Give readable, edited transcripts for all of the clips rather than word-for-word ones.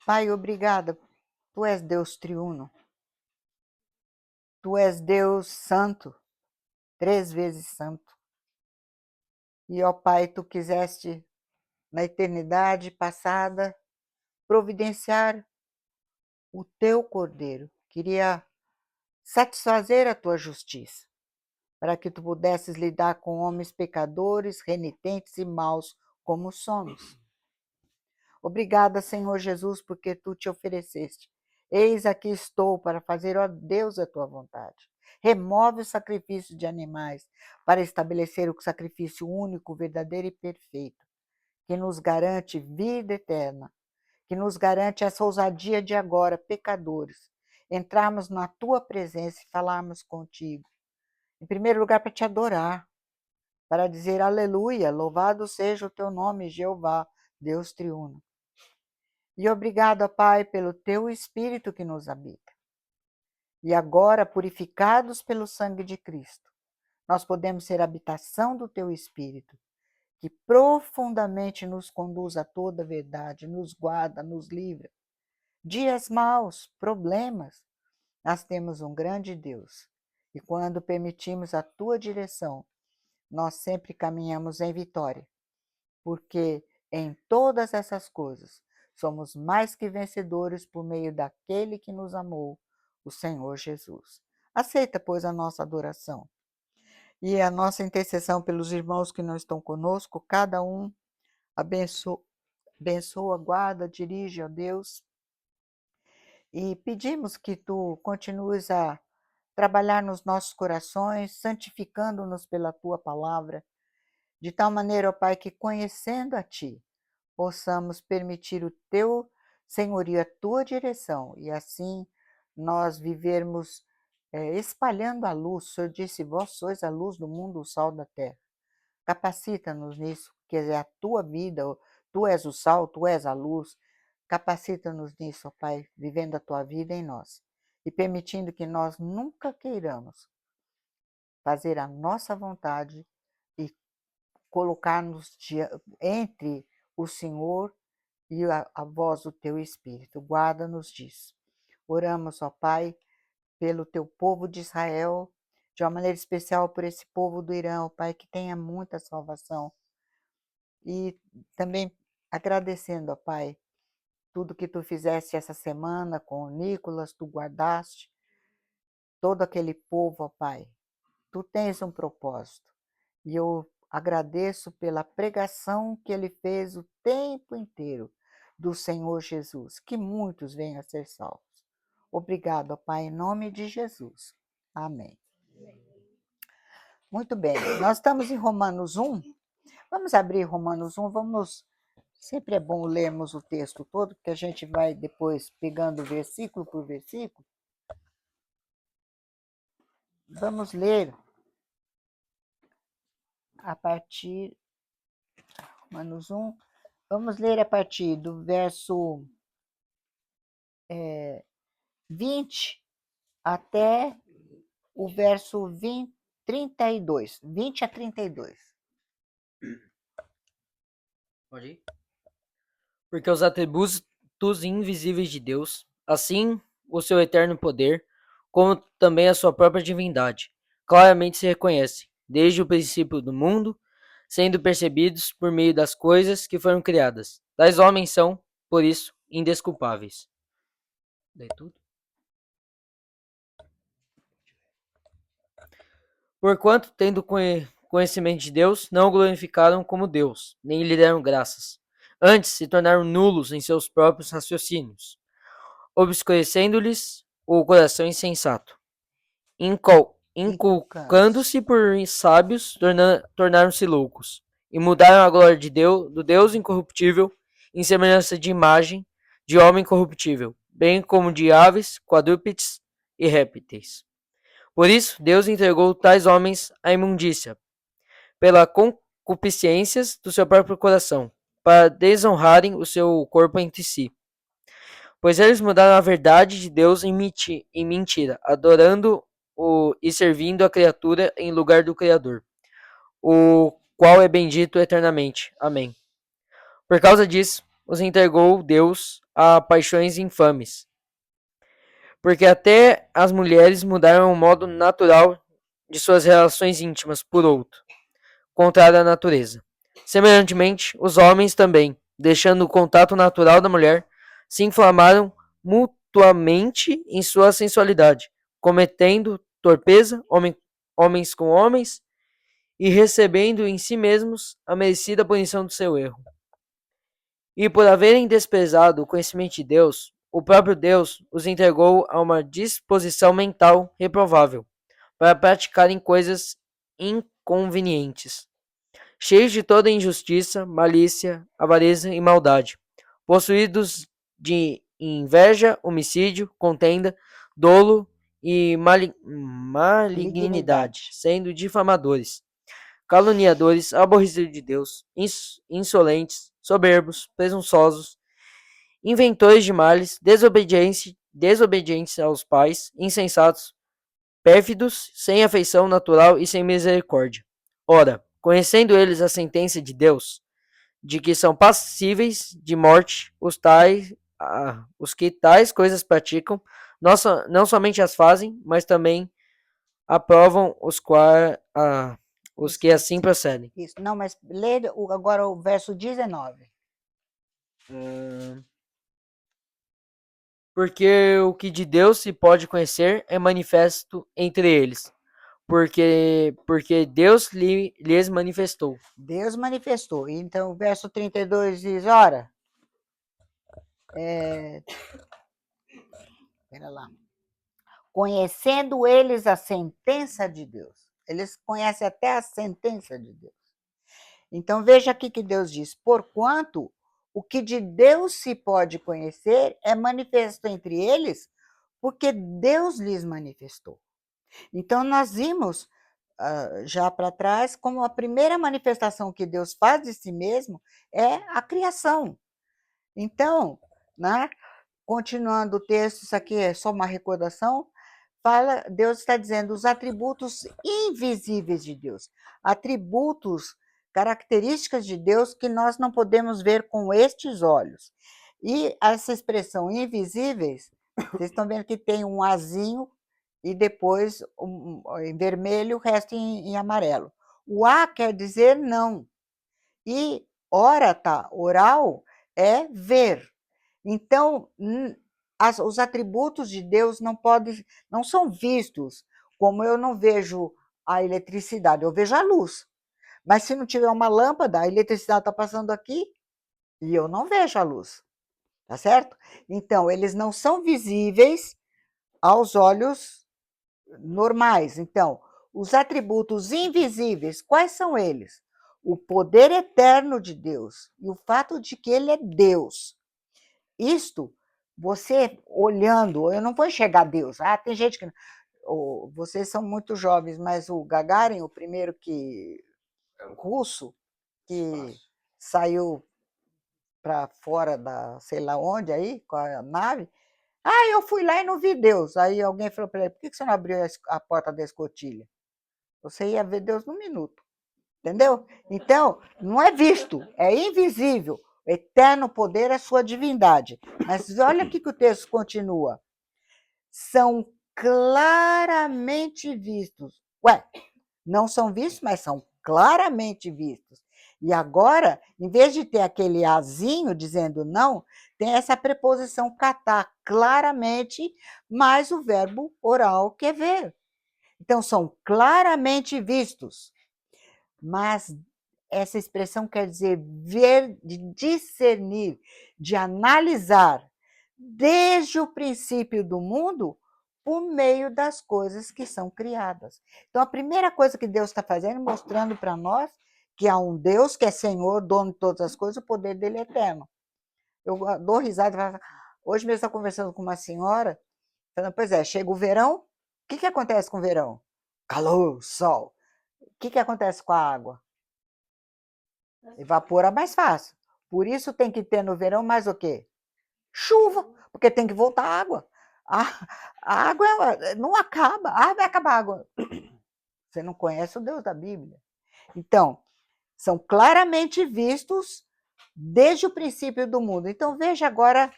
Pai, obrigada. Tu és Deus triuno. Tu és Deus santo, 3 vezes santo. E, ó Pai, tu quiseste, na eternidade passada, providenciar o teu Cordeiro. Queria satisfazer a tua justiça, para que tu pudesses lidar com homens pecadores, renitentes e maus como somos. Obrigada, Senhor Jesus, porque tu te ofereceste. Eis aqui estou para fazer, ó Deus, a tua vontade. Remove o sacrifício de animais para estabelecer o sacrifício único, verdadeiro e perfeito, que nos garante vida eterna, que nos garante essa ousadia de agora, pecadores, entrarmos na tua presença e falarmos contigo. Em primeiro lugar, para te adorar, para dizer aleluia, louvado seja o teu nome, Jeová, Deus triuno. E obrigado, Pai, pelo teu Espírito que nos habita. E agora, purificados pelo sangue de Cristo, nós podemos ser habitação do teu Espírito, que profundamente nos conduz a toda a verdade, nos guarda, nos livra. Dias maus, problemas, nós temos um grande Deus. E quando permitimos a tua direção, nós sempre caminhamos em vitória, porque em todas essas coisas somos mais que vencedores por meio daquele que nos amou, o Senhor Jesus. Aceita, pois, a nossa adoração e a nossa intercessão pelos irmãos que não estão conosco, cada um abençoa, guarda, dirige, ó Deus, e pedimos que tu continues a trabalhar nos nossos corações, santificando-nos pela tua palavra, de tal maneira, ó Pai, que conhecendo a ti, possamos permitir o teu senhorio, a tua direção, e assim nós vivermos espalhando a luz. O Senhor disse, vós sois a luz do mundo, o sal da terra. Capacita-nos nisso, que é a tua vida, tu és o sal, tu és a luz. Capacita-nos nisso, ó Pai, vivendo a tua vida em nós e permitindo que nós nunca queiramos fazer a nossa vontade e colocar-nos entre o Senhor e a voz do teu Espírito. Guarda-nos disso. Oramos, ó Pai, pelo teu povo de Israel, de uma maneira especial por esse povo do Irã, ó Pai, que tenha muita salvação. E também agradecendo, ó Pai, tudo que tu fizeste essa semana com o Nicolas, tu guardaste todo aquele povo, ó Pai. Tu tens um propósito. E eu agradeço pela pregação que ele fez o tempo inteiro do Senhor Jesus, que muitos venham a ser salvos. Obrigado, ó Pai, em nome de Jesus. Amém. Muito bem, nós estamos em Romanos 1. Vamos abrir Romanos 1, sempre é bom lermos o texto todo, porque a gente vai depois pegando versículo por versículo. Vamos ler a partir, Romanos 1, vamos ler a partir do verso 20 até o verso 32, 20 a 32. Pode ir? Porque os atributos invisíveis de Deus, assim o seu eterno poder, como também a sua própria divindade, claramente se reconhecem, desde o princípio do mundo, sendo percebidos por meio das coisas que foram criadas. Tais homens são, por isso, indesculpáveis. Daí tudo? Porquanto, tendo conhecimento de Deus, não o glorificaram como Deus, nem lhe deram graças. Antes se tornaram nulos em seus próprios raciocínios, obscurecendo-lhes o coração insensato. Inculcando-se por sábios, tornaram-se loucos, e mudaram a glória de Deus, do Deus incorruptível, em semelhança de imagem de homem corruptível, bem como de aves, quadrúpedes e répteis. Por isso, Deus entregou tais homens à imundícia, pela concupiscências do seu próprio coração, para desonrarem o seu corpo entre si. Pois eles mudaram a verdade de Deus em mentira, adorando-o e servindo a criatura em lugar do Criador, o qual é bendito eternamente. Amém. Por causa disso, os entregou Deus a paixões infames, porque até as mulheres mudaram o modo natural de suas relações íntimas por outro, contrário à natureza. Semelhantemente, os homens também, deixando o contato natural da mulher, se inflamaram mutuamente em sua sensualidade, cometendo torpeza, homens com homens, e recebendo em si mesmos a merecida punição do seu erro. E por haverem desprezado o conhecimento de Deus, o próprio Deus os entregou a uma disposição mental reprovável, para praticarem coisas inconvenientes, cheios de toda injustiça, malícia, avareza e maldade, possuídos de inveja, homicídio, contenda, dolo e malignidade, sendo difamadores, caluniadores, aborrecidos de Deus, insolentes, soberbos, presunçosos, inventores de males, desobedientes aos pais, insensatos, pérfidos, sem afeição natural e sem misericórdia. Ora, conhecendo eles a sentença de Deus, de que são passíveis de morte os que tais coisas praticam, não somente as fazem, mas também aprovam os que assim procedem. Isso. Não, mas lê agora o verso 19. Porque o que de Deus se pode conhecer é manifesto entre eles, porque Deus lhes manifestou. Deus manifestou. Então, o verso 32 diz, ora, espera lá. Conhecendo eles a sentença de Deus. Eles conhecem até a sentença de Deus. Então, veja aqui que Deus diz, porquanto o que de Deus se pode conhecer é manifesto entre eles, porque Deus lhes manifestou. Então, nós vimos já para trás como a primeira manifestação que Deus faz de si mesmo é a criação. Então, né, continuando o texto, isso aqui é só uma recordação, Deus está dizendo os atributos invisíveis de Deus, atributos, características de Deus que nós não podemos ver com estes olhos. E essa expressão invisíveis, vocês estão vendo que tem um azinho e depois em vermelho, o resto em amarelo. O A quer dizer não. E oral é ver. Então, os atributos de Deus não são vistos, como eu não vejo a eletricidade, eu vejo a luz. Mas se não tiver uma lâmpada, a eletricidade está passando aqui e eu não vejo a luz. Tá certo? Então, eles não são visíveis aos olhos normais. Então, os atributos invisíveis, quais são eles? O poder eterno de Deus e o fato de que ele é Deus. Isto, você olhando, eu não vou enxergar Deus. Tem gente que... vocês são muito jovens, mas o Gagarin, o primeiro russo, que saiu para fora da sei lá onde aí, com a nave, eu fui lá e não vi Deus. Aí alguém falou para ele, por que você não abriu a porta da escotilha? Você ia ver Deus num minuto. Entendeu? Então, não é visto, é invisível. O eterno poder é sua divindade. Mas olha aqui que o texto continua. São claramente vistos. Não são vistos, mas são claramente vistos. E agora, em vez de ter aquele azinho dizendo não, tem essa preposição catar, claramente, mais o verbo oral, que é ver. Então, são claramente vistos. Mas essa expressão quer dizer ver, de discernir, de analisar, desde o princípio do mundo, por meio das coisas que são criadas. Então, a primeira coisa que Deus está fazendo, mostrando para nós que há um Deus que é Senhor, dono de todas as coisas, o poder dele é eterno. Eu dou risada. Hoje mesmo estava conversando com uma senhora, falando, pois é, chega o verão, o que acontece com o verão? Calor, sol. O que acontece com a água? Evapora mais fácil. Por isso tem que ter no verão mais o quê? Chuva, porque tem que voltar a água. A água não acaba. Vai acabar a água. Você não conhece o Deus da Bíblia. Então, são claramente vistos desde o princípio do mundo. Então veja agora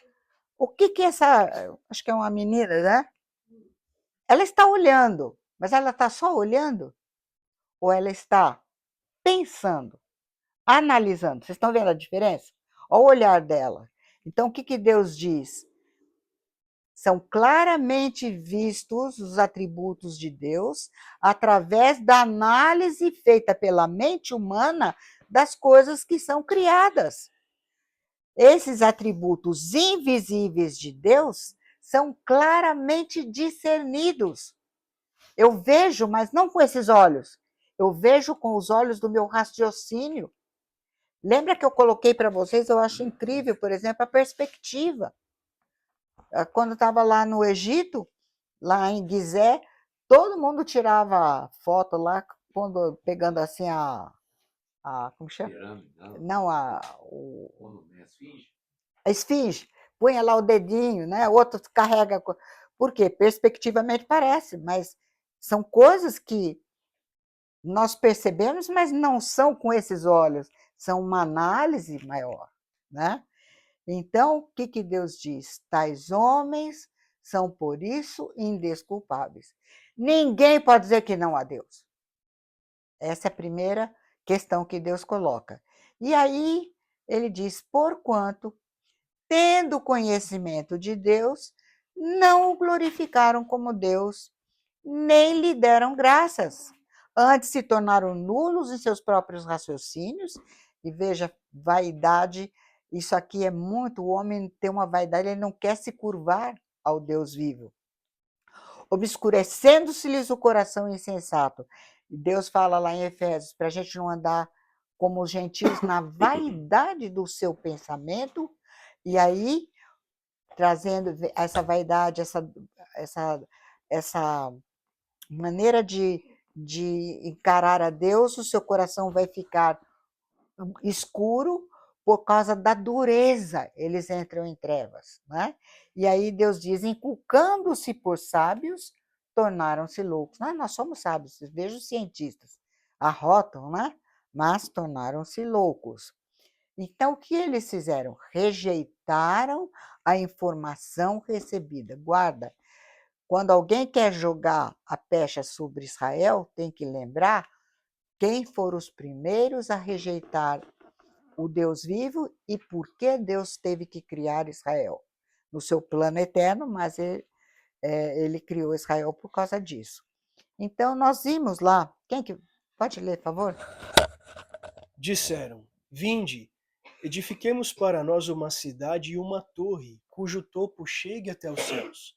o que essa, acho que é uma menina, né? Ela está olhando, mas ela está só olhando? Ou ela está pensando, analisando? Vocês estão vendo a diferença? Olha o olhar dela. Então o que Deus diz? São claramente vistos os atributos de Deus através da análise feita pela mente humana das coisas que são criadas. Esses atributos invisíveis de Deus são claramente discernidos. Eu vejo, mas não com esses olhos. Eu vejo com os olhos do meu raciocínio. Lembra que eu coloquei para vocês, eu acho incrível, por exemplo, a perspectiva. Quando estava lá no Egito, lá em Gizé, todo mundo tirava foto lá, quando, pegando assim como chama? Não, a esfinge. Punha lá o dedinho, né? O outro carrega. Por quê? Perspectivamente parece, mas são coisas que nós percebemos, mas não são com esses olhos, são uma análise maior, né? Então, o que Deus diz? Tais homens são, por isso, indesculpáveis. Ninguém pode dizer que não há Deus. Essa é a primeira questão que Deus coloca. E aí, ele diz, porquanto, tendo conhecimento de Deus, não o glorificaram como Deus, nem lhe deram graças. Antes se tornaram nulos em seus próprios raciocínios, e veja, vaidade, isso aqui é muito, o homem tem uma vaidade, ele não quer se curvar ao Deus vivo. Obscurecendo-se-lhes o coração insensato. E Deus fala lá em Efésios, para a gente não andar como os gentios na vaidade do seu pensamento, e aí, trazendo essa vaidade, essa maneira de encarar a Deus, o seu coração vai ficar escuro por causa da dureza, eles entram em trevas, né? E aí Deus diz, inculcando-se por sábios, tornaram-se loucos. Nós somos sábios, veja os cientistas, arrotam, né? Mas tornaram-se loucos. Então, o que eles fizeram? Rejeitaram a informação recebida. Guarda, quando alguém quer jogar a pecha sobre Israel, tem que lembrar quem foram os primeiros a rejeitar o Deus vivo e por que Deus teve que criar Israel. No seu plano eterno, mas ele criou Israel por causa disso. Então, nós vimos lá. Quem que. Pode ler, por favor? Disseram: Vinde, edifiquemos para nós uma cidade e uma torre, cujo topo chegue até os céus,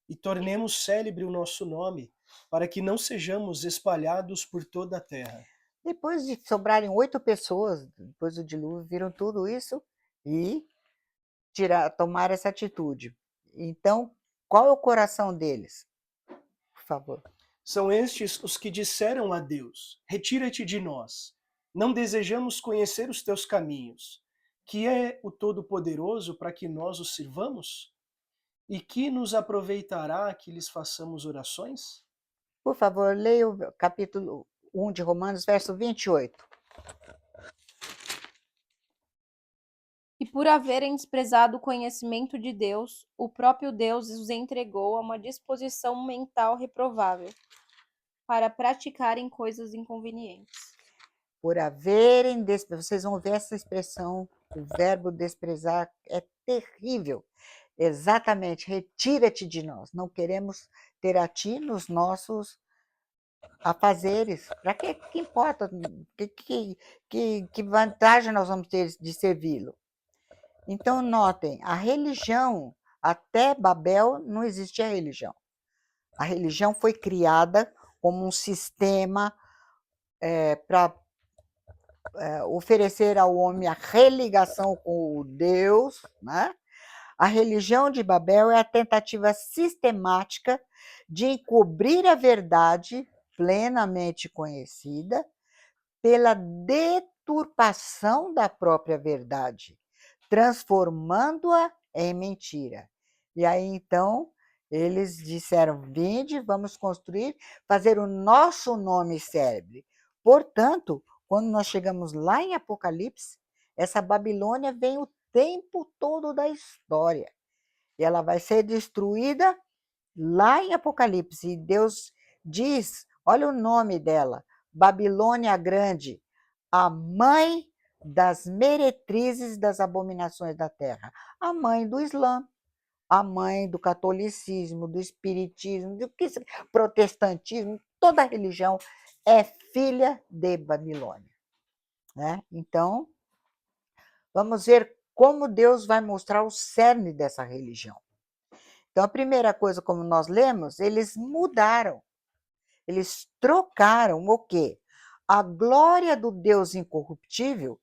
e tornemos célebre o nosso nome, para que não sejamos espalhados por toda a terra. Depois de sobrarem 8 pessoas, depois do dilúvio, viram tudo isso e tomaram essa atitude. Então, qual é o coração deles? Por favor. São estes os que disseram a Deus: Retira-te de nós. Não desejamos conhecer os teus caminhos. Que é o Todo-Poderoso para que nós o sirvamos? E que nos aproveitará que lhes façamos orações? Por favor, leia o capítulo 1 de Romanos, verso 28. E por haverem desprezado o conhecimento de Deus, o próprio Deus os entregou a uma disposição mental reprovável, para praticarem coisas inconvenientes. Por haverem vocês vão ver essa expressão, o verbo desprezar é terrível. Exatamente, retira-te de nós. Não queremos ter a ti nos nossos afazeres. Para que importa? Que vantagem nós vamos ter de servi-lo? Então, notem, a religião, até Babel não existia religião. A religião foi criada como um sistema para oferecer ao homem a religação com o Deus, né? A religião de Babel é a tentativa sistemática de encobrir a verdade plenamente conhecida pela deturpação da própria verdade, transformando-a em mentira. E aí, então, eles disseram, vinde, vamos construir, fazer o nosso nome célebre. Portanto, quando nós chegamos lá em Apocalipse, Essa Babilônia vem o tempo todo da história. E ela vai ser destruída lá em Apocalipse. E Deus diz, olha o nome dela, Babilônia Grande, a mãe das meretrizes das abominações da terra, a mãe do Islã, a mãe do catolicismo, do espiritismo, do protestantismo, toda religião é filha de Babilônia, né? Então, vamos ver como Deus vai mostrar o cerne dessa religião. Então, a primeira coisa, como nós lemos, eles mudaram, eles trocaram o quê? A glória do Deus incorruptível,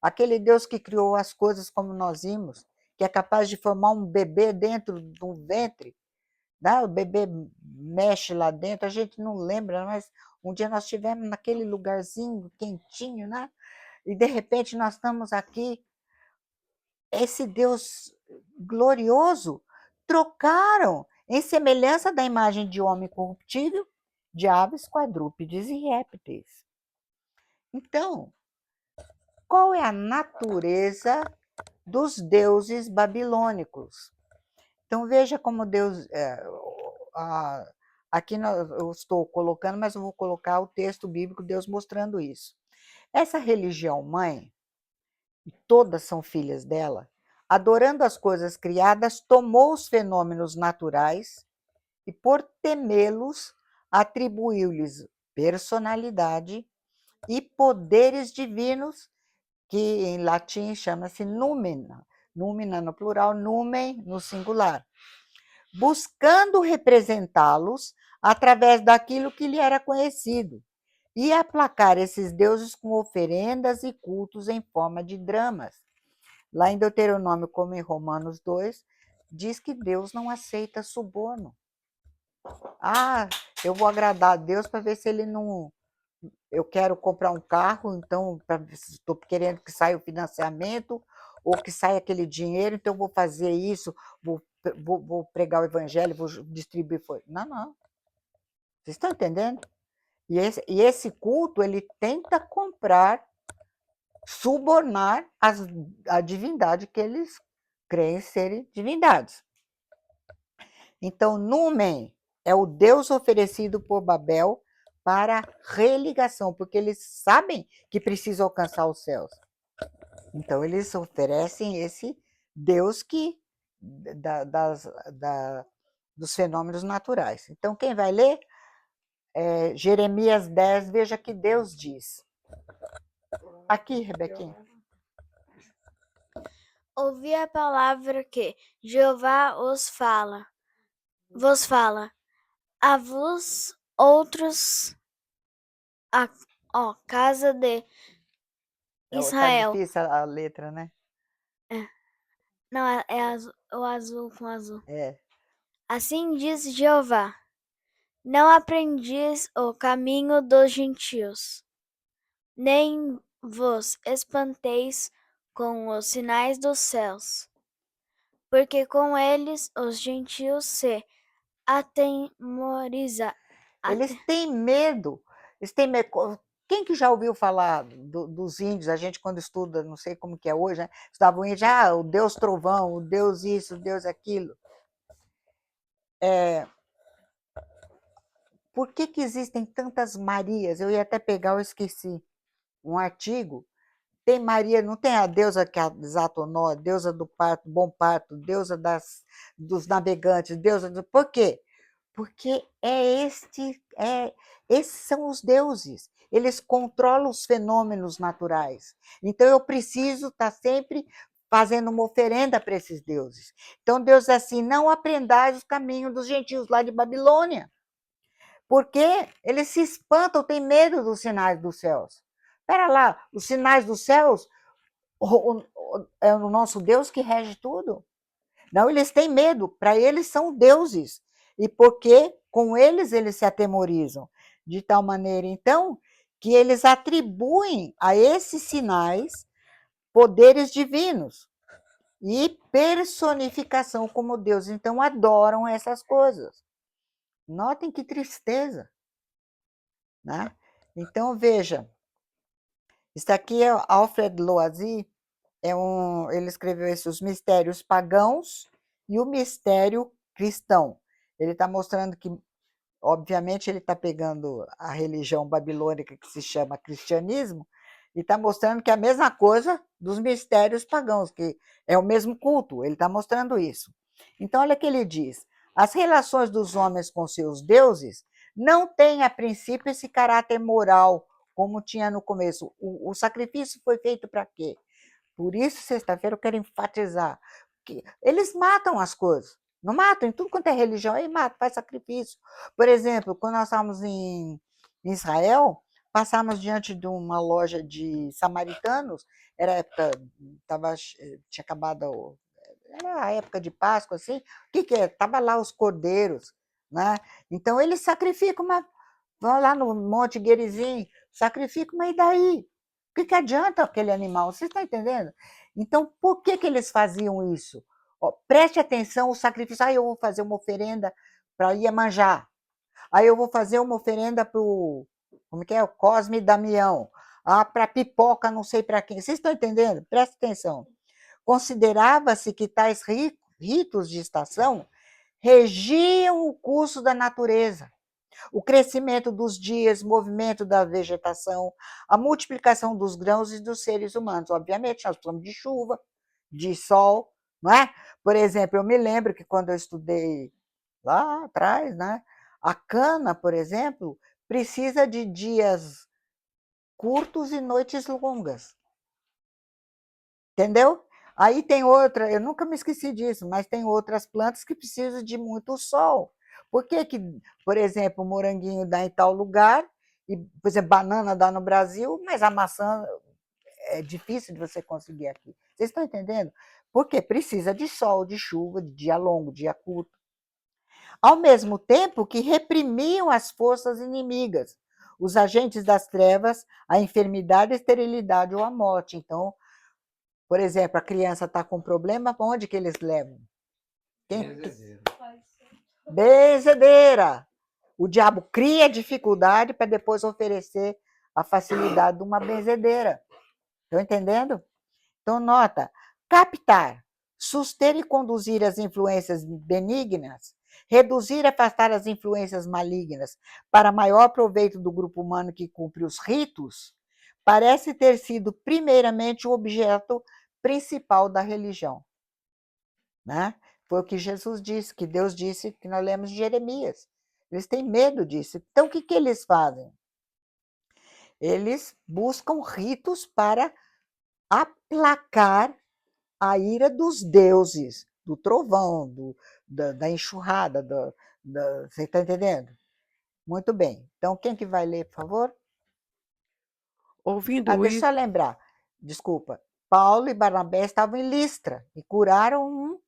aquele Deus que criou as coisas como nós vimos, que é capaz de formar um bebê dentro do ventre, né? O bebê mexe lá dentro, a gente não lembra, mas um dia nós estivemos naquele lugarzinho quentinho, né? E de repente nós estamos aqui, esse Deus glorioso, trocaram em semelhança da imagem de homem corruptível, de aves, quadrúpedes e répteis. Então, qual é a natureza dos deuses babilônicos? Então, veja como Deus. Aqui eu estou colocando, mas eu vou colocar o texto bíblico, Deus mostrando isso. Essa religião mãe, e todas são filhas dela, adorando as coisas criadas, tomou os fenômenos naturais e, por temê-los, atribuiu-lhes personalidade e poderes divinos, que em latim chama-se numina, numina no plural, numen no singular, buscando representá-los através daquilo que lhe era conhecido, e aplacar esses deuses com oferendas e cultos em forma de dramas. Lá em Deuteronômio, como em Romanos 2, diz que Deus não aceita suborno. Ah, eu vou agradar a Deus para ver se ele não. Eu quero comprar um carro, então estou querendo que saia o financiamento ou que saia aquele dinheiro, então eu vou fazer isso, vou pregar o evangelho, vou distribuir. Não, não. Vocês estão entendendo? E esse culto, ele tenta comprar, subornar a divindade que eles creem serem divindades. Então, Numen é o Deus oferecido por Babel para religação, porque eles sabem que precisam alcançar os céus. Então, eles oferecem esse Deus que dos fenômenos naturais. Então, quem vai ler? Jeremias 10, veja que Deus diz. Aqui, Rebequinha. Ouvi a palavra que Jeová vos fala, a vós outros, casa de Tá Israel. difícil a letra, né? Não, o azul com azul. É. Assim diz Jeová: não aprendis o caminho dos gentios, nem vos espanteis com os sinais dos céus, porque com eles os gentios se atemorizam. Eles têm medo. Eles têm medo. Quem que já ouviu falar dos índios? A gente, quando estuda, não sei como que é hoje, né? Estudava o índio, o Deus trovão, o Deus isso, o Deus aquilo. Por que existem tantas Marias? Eu ia até pegar, eu esqueci, um artigo. Tem Maria, não tem a deusa que desata o nó, a deusa do parto, bom parto, deusa dos navegantes, deusa do... Por quê? Porque esses são os deuses. Eles controlam os fenômenos naturais. Então, eu preciso estar sempre fazendo uma oferenda para esses deuses. Então, Deus diz assim, não aprendais os caminhos dos gentios lá de Babilônia, porque eles se espantam, têm medo dos sinais dos céus. Espera lá, os sinais dos céus é o nosso Deus que rege tudo? Não, eles têm medo, para eles são deuses, e porque com eles se atemorizam, de tal maneira, então, que eles atribuem a esses sinais poderes divinos e personificação como Deus, então adoram essas coisas. Notem que tristeza, né? Então, veja, isso aqui é Alfred Loisy, Ele escreveu os mistérios pagãos e o mistério cristão. Ele está mostrando que, obviamente, ele está pegando a religião babilônica que se chama cristianismo e está mostrando que é a mesma coisa dos mistérios pagãos, que é o mesmo culto. Ele está mostrando isso. Então, olha o que ele diz: as relações dos homens com seus deuses não têm, a princípio, esse caráter moral como tinha no começo. O sacrifício foi feito para quê? Por isso, sexta-feira, eu quero enfatizar que eles matam as coisas. Não matam? Em tudo quanto é religião, aí mata, faz sacrifício. Por exemplo, quando nós estávamos em Israel, passamos diante de uma loja de samaritanos, era época, tinha acabado, era a época de Páscoa, assim, o que é? Estava lá os cordeiros, né? Então, eles sacrificam, vão lá no Monte Gerizim, sacrificam, mas e daí? O que adianta aquele animal? Vocês estão entendendo? Então, por que eles faziam isso? Ó, preste atenção, o sacrifício. Eu vou fazer uma oferenda para Iemanjá. Aí eu vou fazer uma oferenda para o. Como que é? O Cosme e Damião. Para pipoca, não sei para quem. Vocês estão entendendo? Preste atenção. Considerava-se que tais ritos de estação regiam o curso da natureza, o crescimento dos dias, movimento da vegetação, a multiplicação dos grãos e dos seres humanos. Obviamente, nós precisamos de chuva, de sol, não é? Por exemplo, eu me lembro que quando eu estudei lá atrás, né, a cana, por exemplo, precisa de dias curtos e noites longas. Entendeu? Aí tem outra, eu nunca me esqueci disso, mas tem outras plantas que precisam de muito sol. Por que, por exemplo, o moranguinho dá em tal lugar, e, por exemplo, banana dá no Brasil, mas a maçã é difícil de você conseguir aqui. Vocês estão entendendo? Porque precisa de sol, de chuva, de dia longo, dia curto. Ao mesmo tempo que reprimiam as forças inimigas, os agentes das trevas, a enfermidade, a esterilidade ou a morte. Então, por exemplo, a criança está com problema, para onde que eles levam? Benzedeira. O diabo cria dificuldade para depois oferecer a facilidade de uma benzedeira. Estão entendendo? Então, nota, captar, suster e conduzir as influências benignas, reduzir e afastar as influências malignas para maior proveito do grupo humano que cumpre os ritos, parece ter sido primeiramente o objeto principal da religião. Né? Foi o que Jesus disse, que Deus disse, que nós lemos de Jeremias. Eles têm medo disso. Então, o que eles fazem? Eles buscam ritos para aplacar a ira dos deuses, do trovão, da enxurrada. Você está entendendo? Muito bem. Então, quem que vai ler, por favor? Ouvindo Deixa eu lembrar. Desculpa. Paulo e Barnabé estavam em Listra e curaram um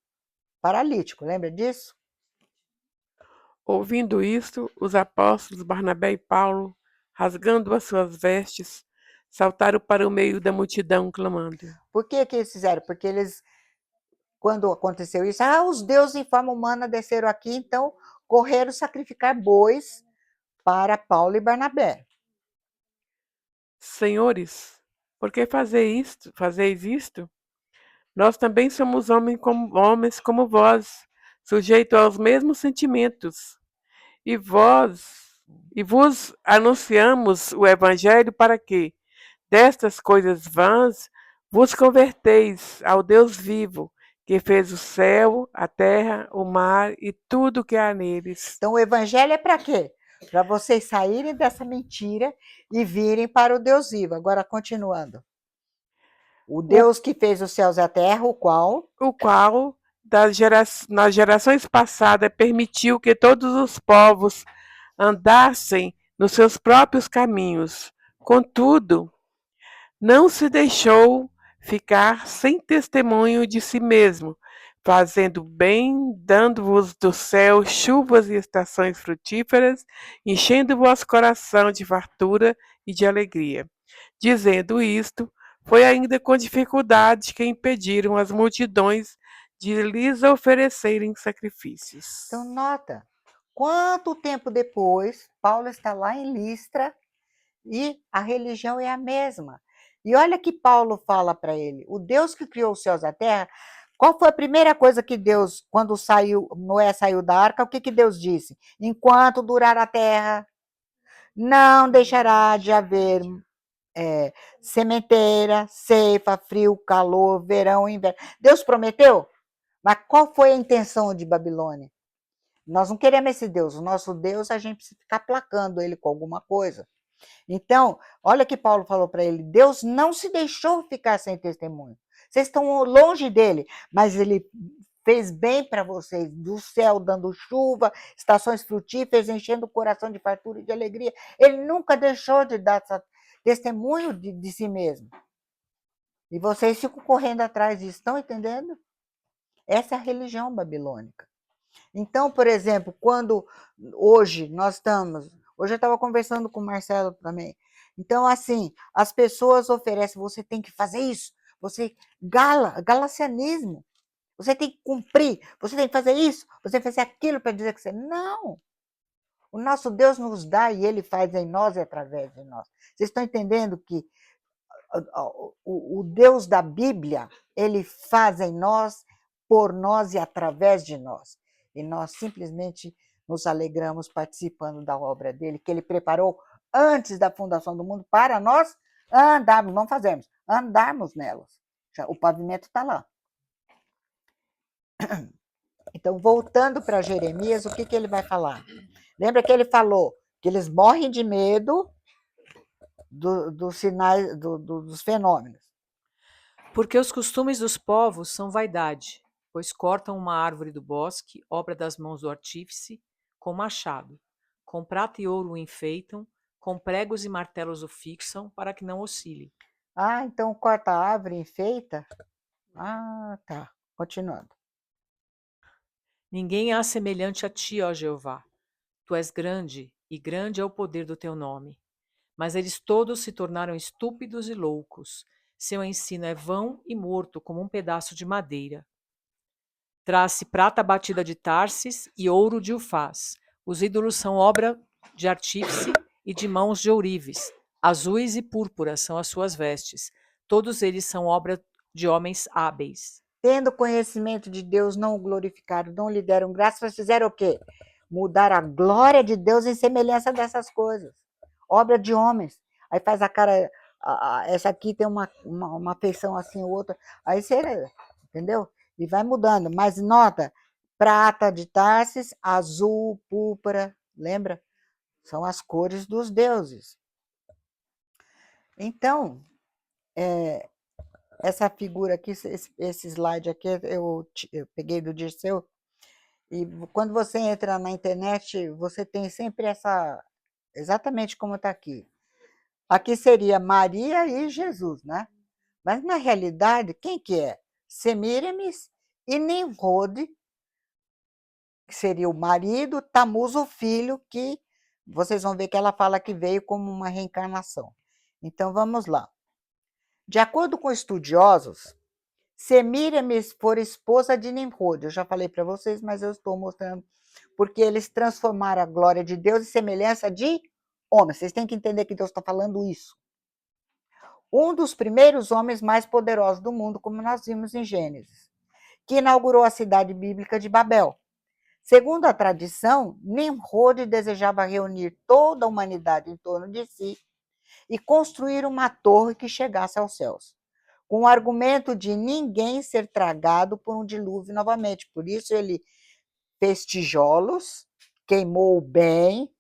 paralítico. Lembra disso? Ouvindo isto, os apóstolos Barnabé e Paulo, rasgando as suas vestes, saltaram para o meio da multidão, clamando. Por que eles fizeram? Porque eles, quando aconteceu isso, os deuses em forma humana desceram aqui, então correram sacrificar bois para Paulo e Barnabé. Senhores, por que fazeis isto? Nós também somos homens como vós, sujeitos aos mesmos sentimentos. E vos anunciamos o evangelho para que, destas coisas vãs, vos converteis ao Deus vivo, que fez o céu, a terra, o mar e tudo o que há neles. Então, o evangelho é para quê? Para vocês saírem dessa mentira e virem para o Deus vivo. Agora, continuando. O Deus que fez os céus e a terra, o qual, nas gerações passadas, permitiu que todos os povos andassem nos seus próprios caminhos. Contudo, não se deixou ficar sem testemunho de si mesmo, fazendo bem, dando-vos do céu chuvas e estações frutíferas, enchendo vosso coração de fartura e de alegria. Dizendo isto, foi ainda com dificuldade que impediram as multidões de lhes oferecerem sacrifícios. então nota, quanto tempo depois, Paulo está lá em Listra e a religião é a mesma. E olha que Paulo fala para ele: o Deus que criou os céus e a terra, qual foi a primeira coisa que Deus, quando Noé saiu da arca, o que Deus disse? Enquanto durar a terra, não deixará de haver sementeira, ceifa, frio, calor, verão, inverno. Deus prometeu? Mas qual foi a intenção de Babilônia? Nós não queremos esse Deus. O nosso Deus, a gente precisa ficar placando ele com alguma coisa. Então, olha que Paulo falou para ele: Deus não se deixou ficar sem testemunho. Vocês estão longe dele, mas ele fez bem para vocês, do céu dando chuva, estações frutíferas, enchendo o coração de fartura e de alegria. Ele nunca deixou de dar testemunho de si mesmo. E vocês ficam correndo atrás disso, estão entendendo? Essa é a religião babilônica. Então, por exemplo, quando hoje nós estamos... Hoje eu estava conversando com o Marcelo também. Então, assim, as pessoas oferecem, você tem que fazer isso, você galacianismo, você tem que cumprir, você tem que fazer isso, você tem que fazer aquilo para dizer que você... Não! O nosso Deus nos dá e ele faz em nós e através de nós. Vocês estão entendendo que o Deus da Bíblia, ele faz em nós, por nós e através de nós. E nós simplesmente nos alegramos participando da obra dele, que ele preparou antes da fundação do mundo para nós andarmos, não fazermos, andarmos nelas. O pavimento está lá. Então, voltando para Jeremias, o que ele vai falar? Lembra que ele falou que eles morrem de medo dos sinais, dos fenômenos. Porque os costumes dos povos são vaidade, pois cortam uma árvore do bosque, obra das mãos do artífice, com machado. Com prata e ouro o enfeitam, com pregos e martelos o fixam, para que não oscile. Ah, então corta a árvore, enfeita? Ah, tá. Continuando. Ninguém há semelhante a ti, ó Jeová. Tu és grande, e grande é o poder do teu nome. Mas eles todos se tornaram estúpidos e loucos. Seu ensino é vão e morto, como um pedaço de madeira. Traz-se prata batida de Tarsis e ouro de Ufaz. Os ídolos são obra de artífice e de mãos de ourives. Azuis e púrpuras são as suas vestes. Todos eles são obra de homens hábeis. Tendo conhecimento de Deus, não o glorificaram, não lhe deram graça, mas fizeram o quê? Mudar a glória de Deus em semelhança dessas coisas. Obra de homens. Aí faz a cara, essa aqui tem uma feição assim, outra. Aí você, entendeu? E vai mudando. Mas nota, prata de Tarsis, azul, púrpura, lembra? São as cores dos deuses. Então, essa figura aqui, esse slide aqui, eu peguei do Dirceu, e quando você entra na internet, você tem sempre essa, exatamente como está aqui. Aqui seria Maria e Jesus, né? Mas, na realidade, quem que é? Semíramis e Nimrod, que seria o marido, Tamuz, o filho, que vocês vão ver que ela fala que veio como uma reencarnação. Então, vamos lá. De acordo com estudiosos, Semíramis foi esposa de Nimrod. Eu já falei para vocês, mas eu estou mostrando, porque eles transformaram a glória de Deus em semelhança de homens. Vocês têm que entender que Deus está falando isso. Um dos primeiros homens mais poderosos do mundo, como nós vimos em Gênesis, que inaugurou a cidade bíblica de Babel. Segundo a tradição, Nimrod desejava reunir toda a humanidade em torno de si e construir uma torre que chegasse aos céus, com o argumento de ninguém ser tragado por um dilúvio novamente. Por isso ele fez tijolos, queimou bem,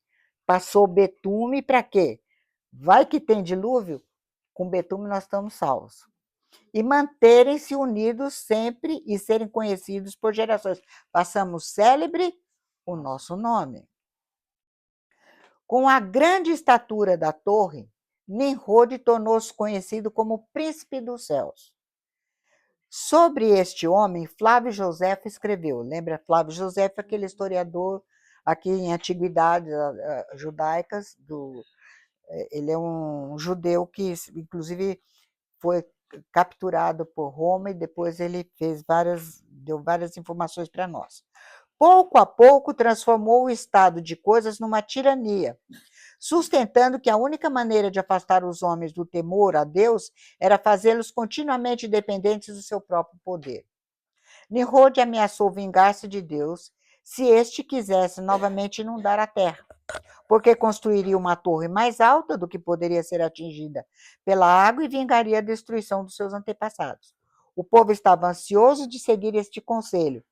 passou betume, para quê? Vai que tem dilúvio? Com betume nós estamos salvos. E manterem-se unidos sempre e serem conhecidos por gerações. Passamos célebre o nosso nome. Com a grande estatura da torre, Nimrod tornou-se conhecido como príncipe dos céus. Sobre este homem, Flávio Josefo escreveu. Lembra Flávio Josefo, aquele historiador aqui em antiguidades judaicas, ele é um judeu que, inclusive, foi capturado por Roma e depois ele deu várias informações para nós. Pouco a pouco transformou o estado de coisas numa tirania, sustentando que a única maneira de afastar os homens do temor a Deus era fazê-los continuamente dependentes do seu próprio poder. Nimrod ameaçou vingar-se de Deus se este quisesse novamente inundar a terra, porque construiria uma torre mais alta do que poderia ser atingida pela água e vingaria a destruição dos seus antepassados. O povo estava ansioso de seguir este conselho,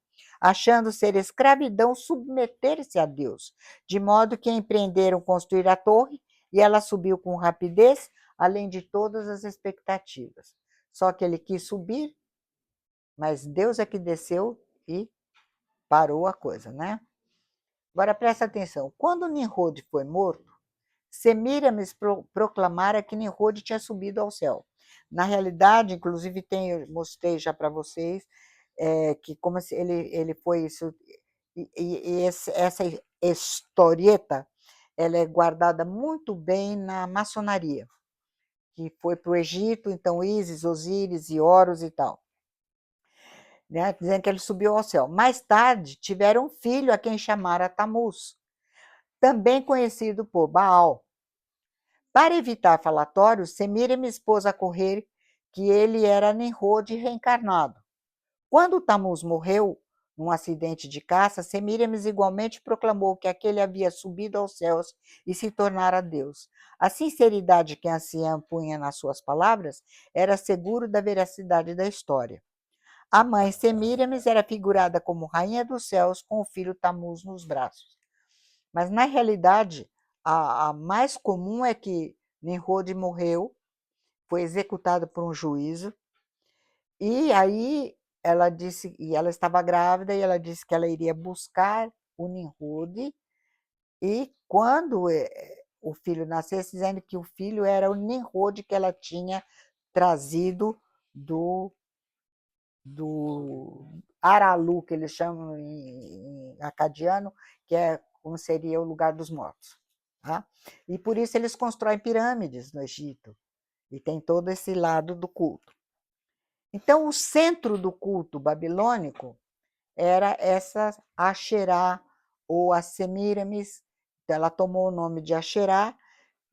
achando ser escravidão submeter-se a Deus, de modo que empreenderam construir a torre e ela subiu com rapidez, além de todas as expectativas. Só que ele quis subir, mas Deus é que desceu e parou a coisa, né? Agora presta atenção, quando Nimrod foi morto, Semíramis proclamara que Nimrod tinha subido ao céu. Na realidade, inclusive eu mostrei já para vocês, que como ele foi isso, essa historieta, ela é guardada muito bem na maçonaria, que foi para o Egito, então Ísis, Osíris e Horus e tal, né, dizendo que ele subiu ao céu. Mais tarde, tiveram um filho a quem chamara Tamuz, também conhecido por Baal. Para evitar falatórios, Semíramis pôs a correr que ele era Nimrod reencarnado. Quando Tamuz morreu, num acidente de caça, Semíramis igualmente proclamou que aquele havia subido aos céus e se tornara Deus. A sinceridade que a anciã punha nas suas palavras era seguro da veracidade da história. A mãe Semíramis era figurada como rainha dos céus com o filho Tamuz nos braços. Mas, na realidade, a mais comum é que Nimrod morreu, foi executado por um juízo, e aí ela disse, e ela estava grávida, e ela disse que ela iria buscar o Nimrod, e quando o filho nascesse, dizendo que o filho era o Nimrod que ela tinha trazido do Aralu, que eles chamam em acadiano, que é como seria o lugar dos mortos. Tá? E por isso eles constroem pirâmides no Egito, e tem todo esse lado do culto. Então, o centro do culto babilônico era essa Asherá, ou a Semíramis. Então, ela tomou o nome de Asherá.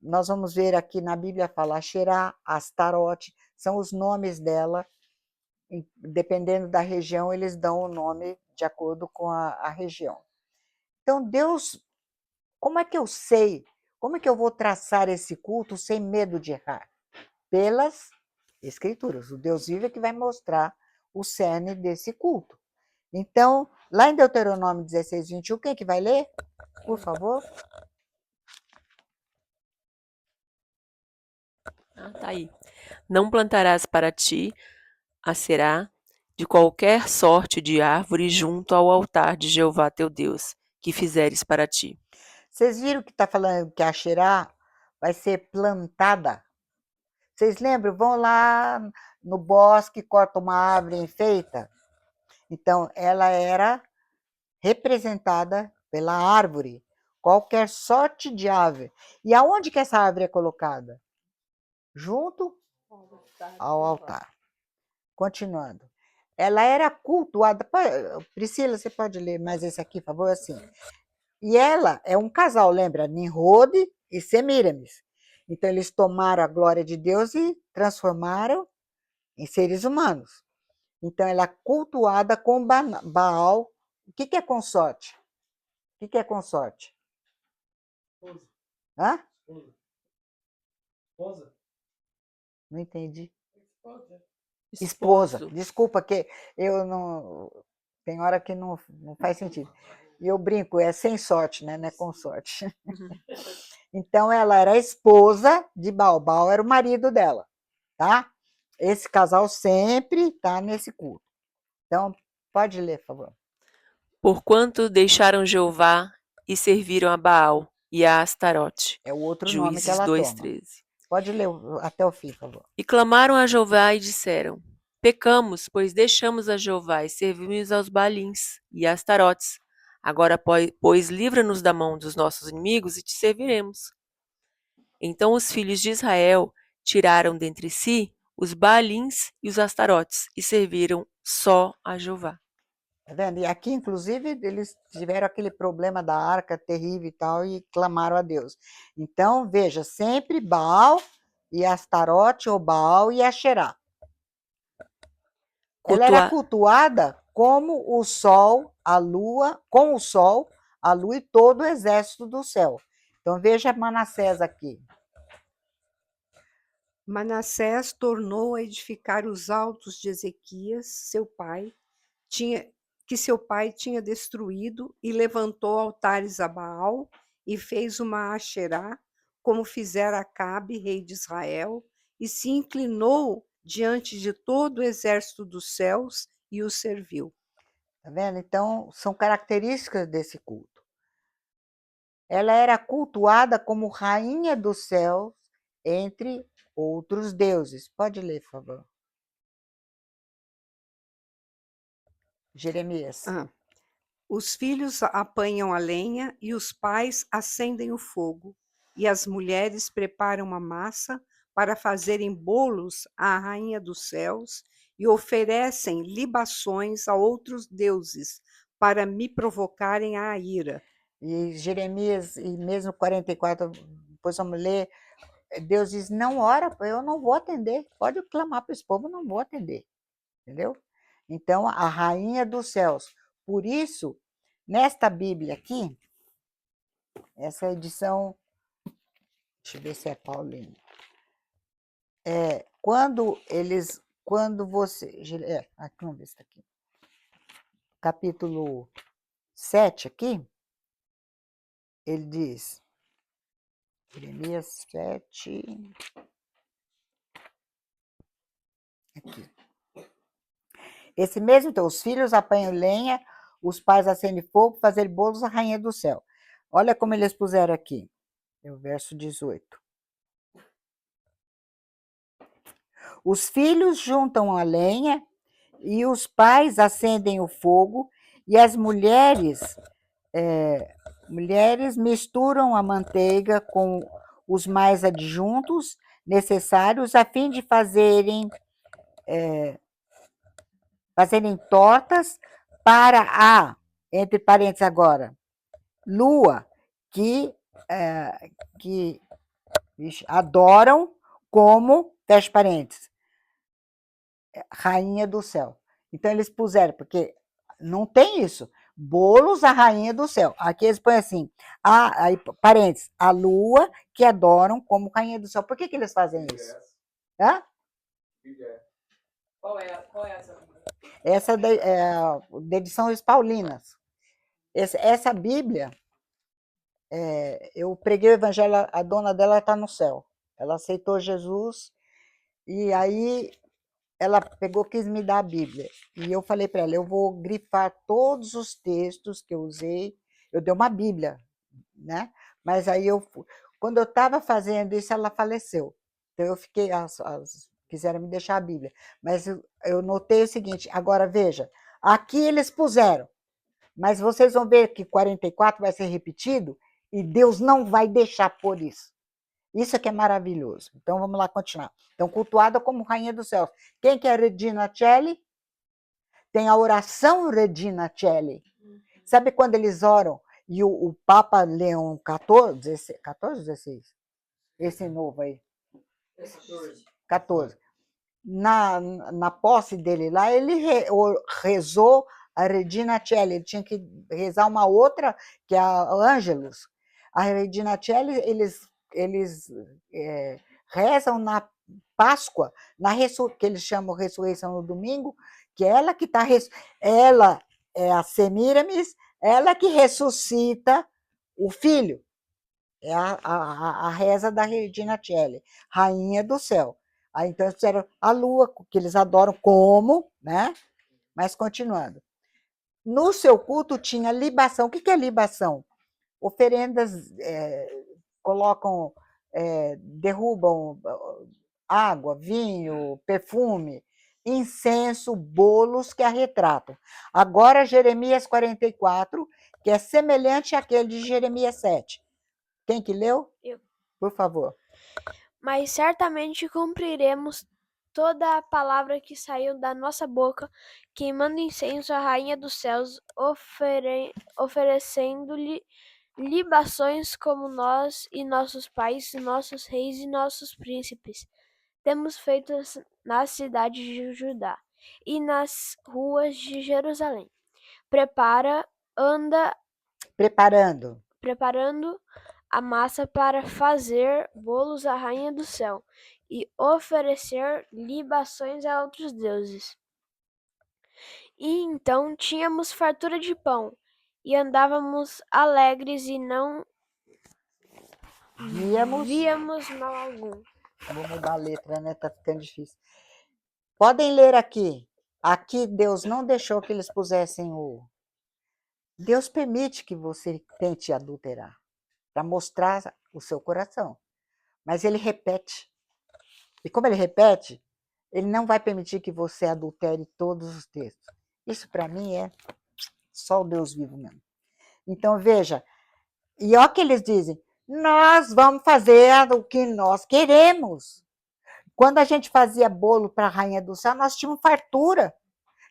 Nós vamos ver aqui na Bíblia fala Asherá, Astarote, são os nomes dela. Dependendo da região, eles dão o nome de acordo com a região. Então, Deus, como é que eu sei? Como é que eu vou traçar esse culto sem medo de errar? Pelas Escrituras. O Deus vivo é que vai mostrar o cerne desse culto. Então, lá em Deuteronômio 16, 21, quem é que vai ler? Por favor. Tá aí. Não plantarás para ti Aserá de qualquer sorte de árvore junto ao altar de Jeová teu Deus, que fizeres para ti. Vocês viram que está falando que a Asherá vai ser plantada? Vocês lembram? Vão lá no bosque, cortam uma árvore enfeita. Então, ela era representada pela árvore, qualquer sorte de árvore. E aonde que essa árvore é colocada? Junto ao altar. Continuando. Ela era cultuada. Priscila, você pode ler mais esse aqui, por favor? Assim. E ela é um casal, lembra? Nimrod e Semíramis. Então, eles tomaram a glória de Deus e transformaram em seres humanos. Então, ela é cultuada com Baal. O que é consorte? O que é consorte? Hã? Esposa? Não entendi. Esposo. Esposa. Desculpa que eu não... Tem hora que não faz sentido. E eu brinco, é sem sorte, né? Não é consorte. Então, ela era a esposa de Baal. Baal era o marido dela, tá? Esse casal sempre está nesse culto. Então, pode ler, por favor. Porquanto deixaram Jeová e serviram a Baal e a Astarote. É o outro nome que Juízes ela 2, toma. 13. Pode ler até o fim, por favor. E clamaram a Jeová e disseram: Pecamos, pois deixamos a Jeová e servimos aos Baalins e a Astarotes. Agora, pois, livra-nos da mão dos nossos inimigos e te serviremos. Então os filhos de Israel tiraram dentre si os Baalins e os Astarotes e serviram só a Jeová. Tá vendo? E aqui, inclusive, eles tiveram aquele problema da arca terrível e tal, e clamaram a Deus. Então, veja, sempre Baal e Astarote, ou Baal e Asherá. Ela era Cultua- cultuada como o sol, a lua, com o sol, a lua e todo o exército do céu. Então, veja Manassés aqui. Manassés tornou a edificar os altos de Ezequias, seu pai, que seu pai tinha destruído, e levantou altares a Baal e fez uma Asherá, como fizera Acabe, rei de Israel, e se inclinou diante de todo o exército dos céus e o serviu. Tá vendo? Então, são características desse culto. Ela era cultuada como rainha dos céus entre outros deuses. Pode ler, por favor. Jeremias. Os filhos apanham a lenha e os pais acendem o fogo, e as mulheres preparam a massa para fazerem bolos à rainha dos céus e oferecem libações a outros deuses para me provocarem a ira. E Jeremias, e mesmo 44, depois vamos ler, Deus diz, não ora, eu não vou atender. Pode clamar para esse povo, eu não vou atender. Entendeu? Então, a rainha dos céus. Por isso, nesta Bíblia aqui, essa edição, deixa eu ver se é Paulina. Quando você, aqui, vamos ver se está aqui. Capítulo 7 aqui, ele diz, Jeremias 7, aqui. Esse mesmo, então, os filhos apanham lenha, os pais acendem fogo, fazer bolos à rainha do céu. Olha como eles puseram aqui, é o verso 18. Os filhos juntam a lenha e os pais acendem o fogo, e as mulheres misturam a manteiga com os mais adjuntos necessários a fim de fazerem tortas para a, entre parênteses agora, lua, que adoram como, fecha parênteses, rainha do céu. Então, eles puseram, porque não tem isso, bolos à rainha do céu. Aqui eles põem assim, aí, parênteses, a lua que adoram como rainha do céu. Por que eles fazem isso? Hã? Qual é essa? Essa é da edição Paulinas. Essa Bíblia, eu preguei o evangelho, a dona dela está no céu. Ela aceitou Jesus e aí ela quis me dar a Bíblia. E eu falei para ela, eu vou grifar todos os textos que eu usei. Eu dei uma Bíblia, né? Mas aí quando eu estava fazendo isso, ela faleceu. Então eu fiquei, quiseram me deixar a Bíblia. Mas eu notei o seguinte, agora veja, aqui eles puseram, mas vocês vão ver que 44 vai ser repetido e Deus não vai deixar por isso. Isso é que é maravilhoso. Então, vamos lá continuar. Então, cultuada como rainha dos céus. Quem que é Regina Coeli? Tem a oração Regina Coeli. Sabe quando eles oram e o Papa Leão XIV, 14 ou 16? Esse novo aí. 14. Na posse dele lá, ele rezou a Regina Coeli. Ele tinha que rezar uma outra, que é a Ângelus. A Regina Coeli, eles rezam na Páscoa, que eles chamam ressurreição no domingo, que é ela que está. Ela é a Semíramis, ela que ressuscita o filho. É a reza da Regina Coeli, rainha do céu. Aí, então, eles fizeram a lua, que eles adoram como, né? Mas continuando. No seu culto tinha libação. O que é libação? Oferendas, colocam, derrubam água, vinho, perfume, incenso, bolos que a retratam. Agora, Jeremias 44, que é semelhante àquele de Jeremias 7. Quem que leu? Eu. Por favor. Mas certamente cumpriremos toda a palavra que saiu da nossa boca, queimando incenso à Rainha dos Céus, oferecendo-lhe libações como nós e nossos pais, nossos reis e nossos príncipes temos feito na cidade de Judá e nas ruas de Jerusalém, preparando a massa para fazer bolos à Rainha do Céu e oferecer libações a outros deuses. E então tínhamos fartura de pão e andávamos alegres e não víamos mal algum. Vou mudar a letra, né? Tá ficando difícil. Podem ler aqui. Aqui Deus não deixou que eles pusessem o... Deus permite que você tente adulterar, para mostrar o seu coração. Mas ele repete. E como ele repete, ele não vai permitir que você adultere todos os textos. Isso para mim é só o Deus vivo mesmo. Então veja, e olha que eles dizem, nós vamos fazer o que nós queremos. Quando a gente fazia bolo para a Rainha do Céu, nós tínhamos fartura.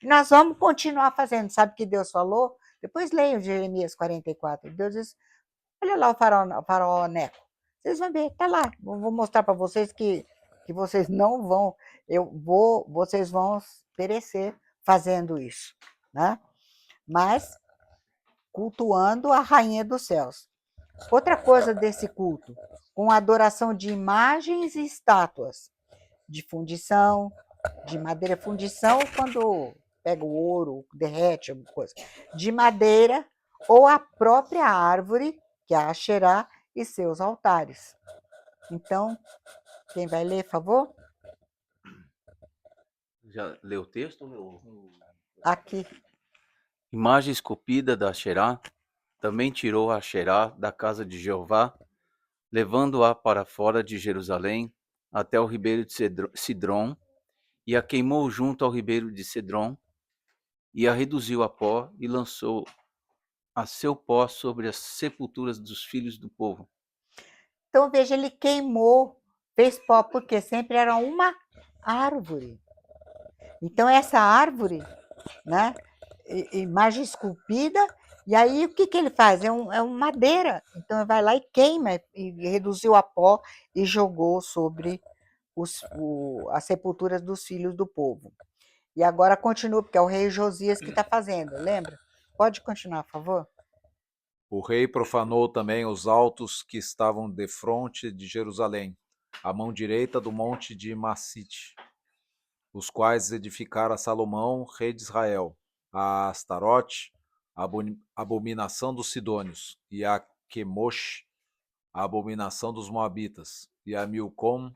Nós vamos continuar fazendo. Sabe o que Deus falou? Depois leiam Jeremias 44. Deus diz, olha lá o faraó Neco. Vocês vão ver, tá lá. Vou mostrar para vocês que vocês não vão, vocês vão perecer fazendo isso, né? Mas cultuando a Rainha dos Céus. Outra coisa desse culto, com adoração de imagens e estátuas, de fundição, de madeira. Fundição quando pega o ouro, derrete alguma coisa. De madeira ou a própria árvore, que é a Asherá, e seus altares. Então, quem vai ler, por favor? Já leu o texto? Aqui. Imagem esculpida da Asherá, também tirou a Asherá da casa de Jeová, levando-a para fora de Jerusalém, até o ribeiro de Cidrom, e a queimou junto ao ribeiro de Cedrom, e a reduziu a pó, e lançou a seu pó sobre as sepulturas dos filhos do povo. Então, veja, ele queimou, fez pó, porque sempre era uma árvore. Então, essa árvore, né, imagem esculpida, e aí o que ele faz? É uma madeira. Então, ele vai lá e queima, e reduziu a pó e jogou sobre as sepulturas dos filhos do povo. E agora continua, porque é o rei Josias que está fazendo, lembra? Pode continuar, por favor? O rei profanou também os altos que estavam defronte de Jerusalém, à mão direita do monte de Massite, os quais edificara Salomão, rei de Israel, a Astarote, a abominação dos Sidônios, e a Quemosh, a abominação dos Moabitas, e a Milcom,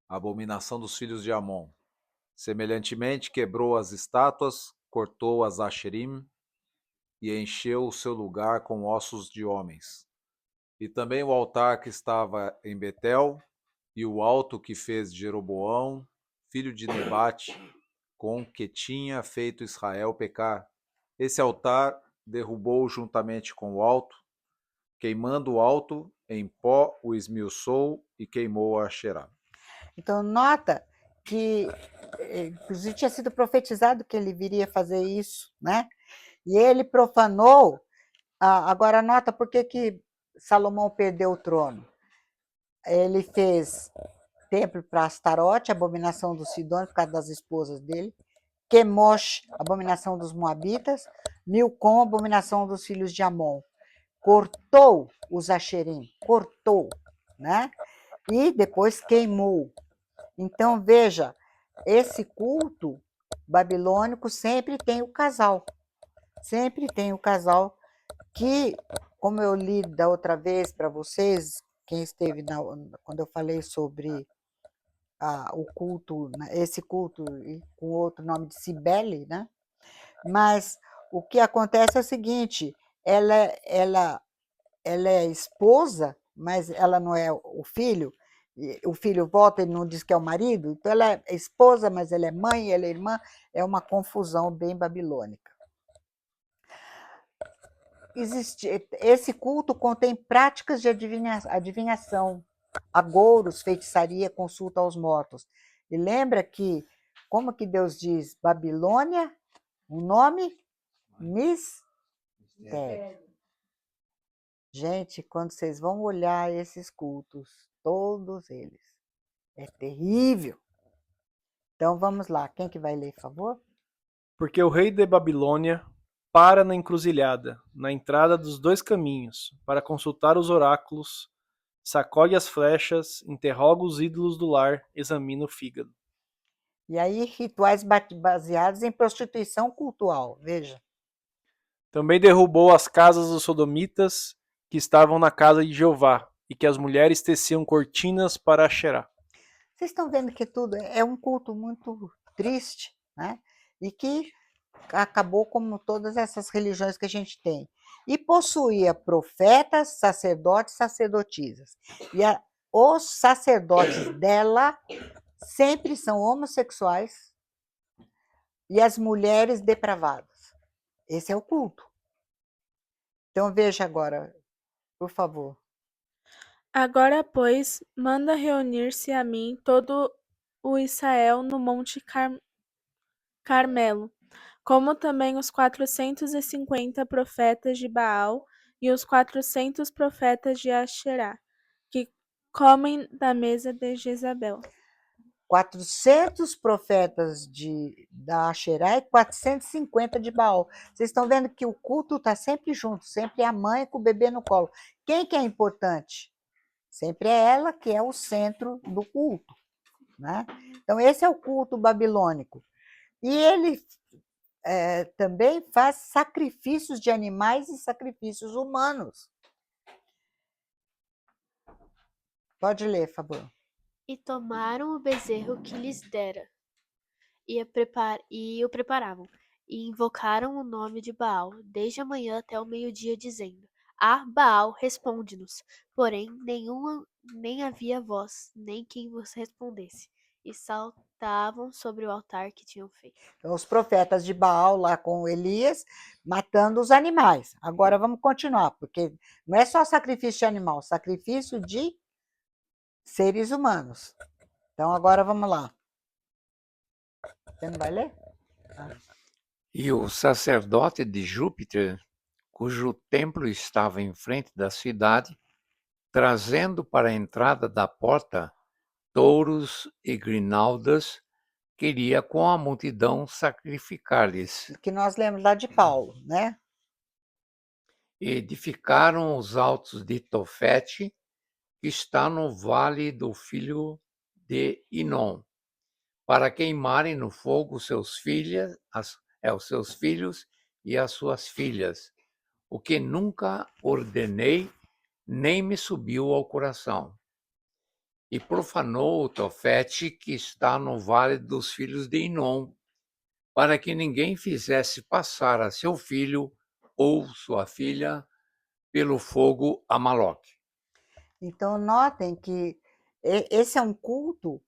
a abominação dos filhos de Amon. Semelhantemente, quebrou as estátuas, cortou as Asherim, e encheu o seu lugar com ossos de homens. E também o altar que estava em Betel, e o alto que fez Jeroboão, filho de Nebate, com que tinha feito Israel pecar. Esse altar derrubou juntamente com o alto, queimando o alto, em pó o esmiuçou e queimou a Asherá. Então, nota que, inclusive, tinha sido profetizado que ele viria fazer isso, né? E ele profanou. Agora, nota por que Salomão perdeu o trono. Ele fez templo para Astarote, abominação dos Sidônios, por causa das esposas dele. Quemosh, abominação dos Moabitas. Milcom, abominação dos filhos de Amon. Cortou os Asherim, cortou, né? E depois queimou. Então, veja, esse culto babilônico sempre tem o casal. Sempre tem o casal que, como eu li da outra vez para vocês, quem esteve quando eu falei sobre o culto, esse culto com outro nome de Cibele, né? Mas o que acontece é o seguinte, ela é esposa, mas ela não é o filho volta e não diz que é o marido, então ela é esposa, mas ela é mãe, ela é irmã, é uma confusão bem babilônica. Esse culto contém práticas de adivinhação, agouros, feitiçaria, consulta aos mortos. E lembra que, como que Deus diz, Babilônia, o nome? Mistério. Gente, quando vocês vão olhar esses cultos, todos eles, é terrível. Então vamos lá, quem que vai ler, por favor? Porque o rei de Babilônia para na encruzilhada, na entrada dos 2 caminhos, para consultar os oráculos, sacode as flechas, interroga os ídolos do lar, examina o fígado. E aí, rituais baseados em prostituição cultural, veja. Também derrubou as casas dos sodomitas que estavam na casa de Jeová, e que as mulheres teciam cortinas para Axerá. Vocês estão vendo que tudo é um culto muito triste, né? E que acabou como todas essas religiões que a gente tem. E possuía profetas, sacerdotes, sacerdotisas. E os sacerdotes dela sempre são homossexuais e as mulheres depravadas. Esse é o culto. Então veja agora, por favor. Agora, pois, manda reunir-se a mim todo o Israel no monte Carmelo, como também os 450 profetas de Baal e os 400 profetas de Asherá, que comem da mesa de Jezabel. 400 profetas da Asherá e 450 de Baal. Vocês estão vendo que o culto está sempre junto, sempre a mãe com o bebê no colo. Quem que é importante? Sempre é ela que é o centro do culto, né? Então, esse é o culto babilônico. E ele também faz sacrifícios de animais e sacrifícios humanos. Pode ler, por favor. E tomaram o bezerro que lhes dera, e o preparavam, e invocaram o nome de Baal, desde a manhã até o meio-dia, dizendo: Ah, Baal, responde-nos. Porém, nem havia voz, nem quem vos respondesse. E saltavam sobre o altar que tinham feito. Então, os profetas de Baal lá com Elias, matando os animais. Agora vamos continuar, porque não é só sacrifício de animal, sacrifício de seres humanos. Então, agora vamos lá. Você não vai ler? E o sacerdote de Júpiter, cujo templo estava em frente da cidade, trazendo para a entrada da porta touros e grinaldas, queria com a multidão sacrificar-lhes. Que nós lemos lá de Paulo, né? Edificaram os altos de Tofete, que está no vale do filho de Inom, para queimarem no fogo os seus filhos e as suas filhas, o que nunca ordenei, nem me subiu ao coração. E profanou o Tofete, que está no vale dos filhos de Inom, para que ninguém fizesse passar a seu filho ou sua filha pelo fogo a Maloque. Então, notem que esse é um culto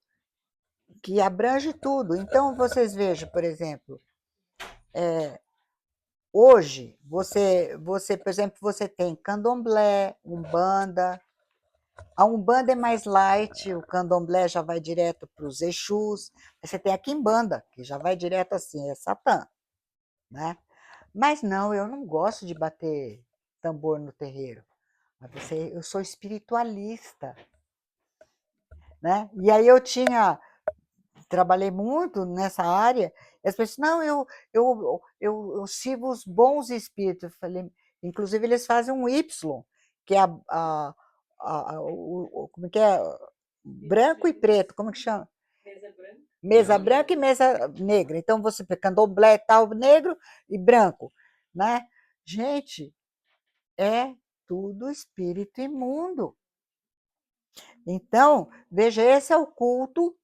que abrange tudo. Então, vocês vejam, por exemplo, hoje, você, por exemplo, você tem candomblé, umbanda. A umbanda é mais light, o candomblé já vai direto para os exus. Você tem a quimbanda, que já vai direto assim, é Satã, né? Mas não, eu não gosto de bater tambor no terreiro. Eu sou espiritualista, né? E aí trabalhei muito nessa área, e as pessoas, não, eu sirvo os bons espíritos. Eu falei, inclusive eles fazem um Y, que é como que é? Branco e preto, como que chama? Mesa branca. Mesa branca e mesa negra. Então, você pega candomblé, tal, negro e branco, né? Gente, é tudo espírito imundo. Então, veja, esse é o culto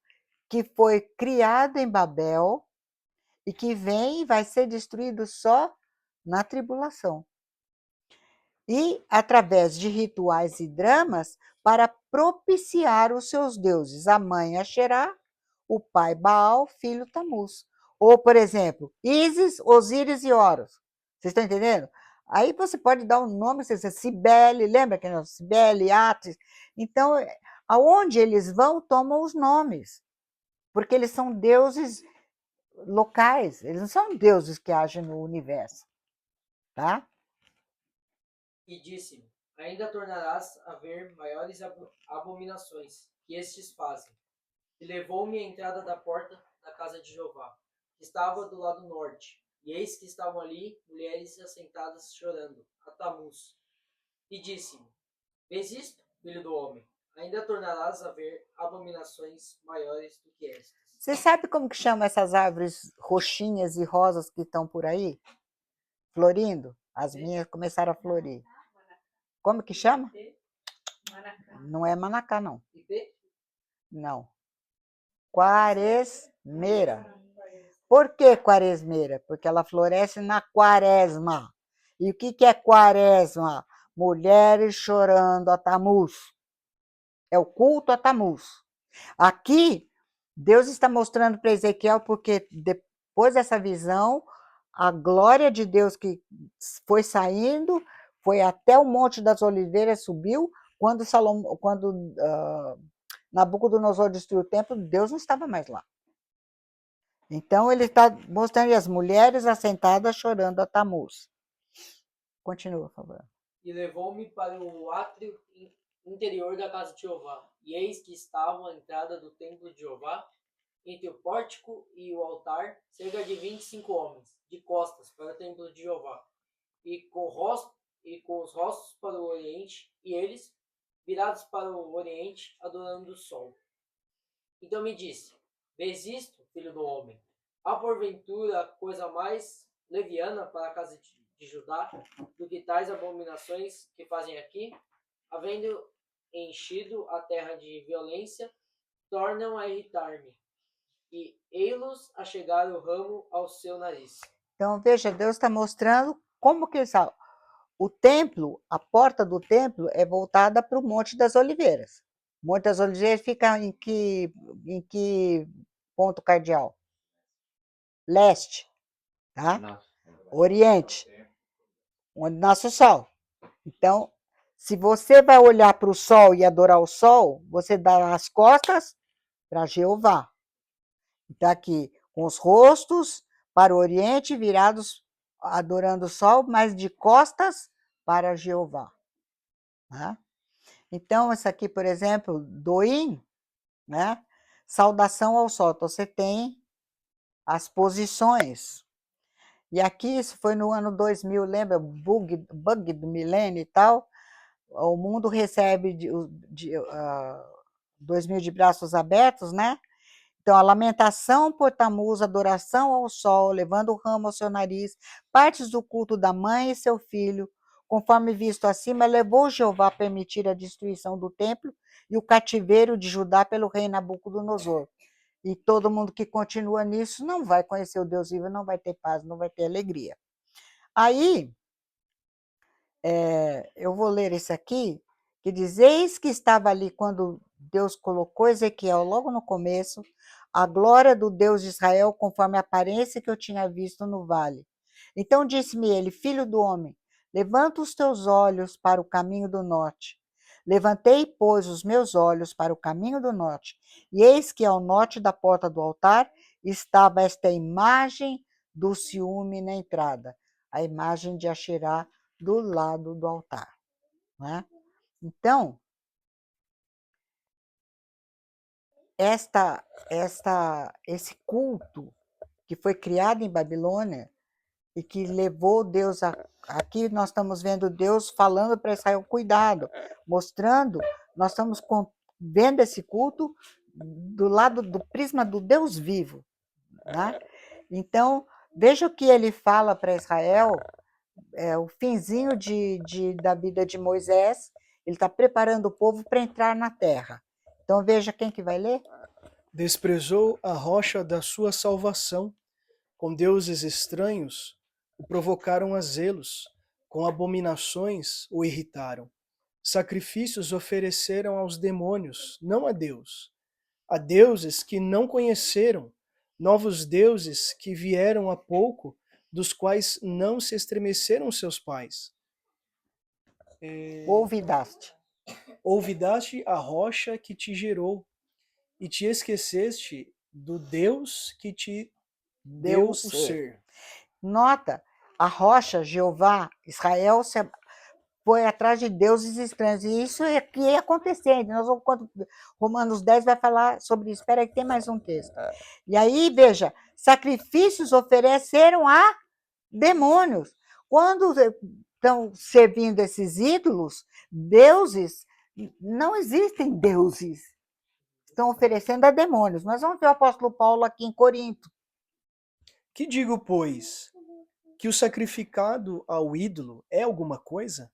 que foi criado em Babel e que vem e vai ser destruído só na tribulação. E através de rituais e dramas para propiciar os seus deuses, a mãe Asherá, o pai Baal, filho Tamuz. Ou, por exemplo, Ísis, Osíris e Horus. Vocês estão entendendo? Aí você pode dar um nome, você diz Cibele, lembra que é Cibele, Atis? Então, aonde eles vão, tomam os nomes. porque eles são deuses locais, eles não são deuses que agem no universo, tá? E disse-me: ainda tornarás a ver maiores abominações que estes fazem. E levou-me à entrada da porta da casa de Jeová, que estava do lado norte. E eis que estavam ali mulheres assentadas chorando, a Tamuz. E disse-me: vês isto, filho do homem? Ainda tornarás a ver abominações maiores do que estas. Você sabe como que chama essas árvores roxinhas e rosas que estão por aí? Florindo? As minhas começaram a florir. Como que chama? Não é manacá, não. Não. Quaresmeira. Por que quaresmeira? Porque ela floresce na quaresma. E o que é quaresma? Mulheres chorando a Tamuz. É o culto a Tamuz. Aqui, Deus está mostrando para Ezequiel, porque depois dessa visão, a glória de Deus que foi saindo, foi até o Monte das Oliveiras, subiu, quando Nabucodonosor destruiu o templo, Deus não estava mais lá. Então, ele está mostrando as mulheres assentadas chorando a Tamuz. Continua, por favor. E levou-me para o átrio interior da casa de Jeová. E eis que estavam à entrada do templo de Jeová, entre o pórtico e o altar, cerca de 25 homens, de costas para o templo de Jeová, e com os rostos para o oriente, e eles, virados para o oriente, adorando o sol. Então me disse: vês isto, filho do homem? Há porventura coisa mais leviana para a casa de Judá do que tais abominações que fazem aqui? Havendo enchido a terra de violência, tornam a irritar-me, e ei-los a chegar o ramo ao seu nariz. Então, veja, Deus está mostrando como que o templo, a porta do templo é voltada para o Monte das Oliveiras. O Monte das Oliveiras fica em que ponto cardeal? Leste, tá? Oriente, onde nasce o sol. Então, se você vai olhar para o sol e adorar o sol, você dá as costas para Jeová. Está aqui, com os rostos para o oriente, virados, adorando o sol, mas de costas para Jeová. Né? Então, isso aqui, por exemplo, Doim, né? Saudação ao sol. Então, você tem as posições. E aqui, isso foi no ano 2000, lembra? Bug do milênio e tal. O mundo recebe 2000 de braços abertos, né? Então, a lamentação por Tamuz, adoração ao sol, levando o ramo ao seu nariz, partes do culto da mãe e seu filho, conforme visto acima, levou Jeová a permitir a destruição do templo e o cativeiro de Judá pelo rei Nabucodonosor. E todo mundo que continua nisso não vai conhecer o Deus vivo, não vai ter paz, não vai ter alegria. Aí, eu vou ler esse aqui, que diz: eis que estava ali quando Deus colocou Ezequiel logo no começo, a glória do Deus de Israel, conforme a aparência que eu tinha visto no vale. Então disse-me ele: filho do homem, levanta os teus olhos para o caminho do norte. Levantei, pois, os meus olhos para o caminho do norte, e eis que ao norte da porta do altar estava esta imagem do ciúme na entrada, a imagem de Asherá do lado do altar. Né? Então, esse culto que foi criado em Babilônia e que levou Deus a... Aqui nós estamos vendo Deus falando para Israel: cuidado, mostrando, nós estamos vendo esse culto do lado do prisma do Deus vivo. Né? Então, veja o que ele fala para Israel, o finzinho da vida de Moisés. Ele está preparando o povo para entrar na terra. Então, veja quem que vai ler. Desprezou a rocha da sua salvação, com deuses estranhos o provocaram a zelos, com abominações o irritaram. Sacrifícios ofereceram aos demônios, não a Deus. A deuses que não conheceram, novos deuses que vieram há pouco, dos quais não se estremeceram seus pais. Olvidaste a rocha que te gerou, e te esqueceste do Deus que te Deu deu o o ser. ser. Nota, a rocha, Jeová, Israel, foi atrás de deuses estranhos. E isso é que ia acontecer. Nós vamos, quando Romanos 10 vai falar sobre isso. Espera aí que tem mais um texto. E aí, veja, sacrifícios ofereceram a demônios. Quando estão servindo esses ídolos, deuses, não existem deuses. Estão oferecendo a demônios. Nós vamos ver o apóstolo Paulo aqui em Corinto. Que digo, pois, que o sacrificado ao ídolo é alguma coisa?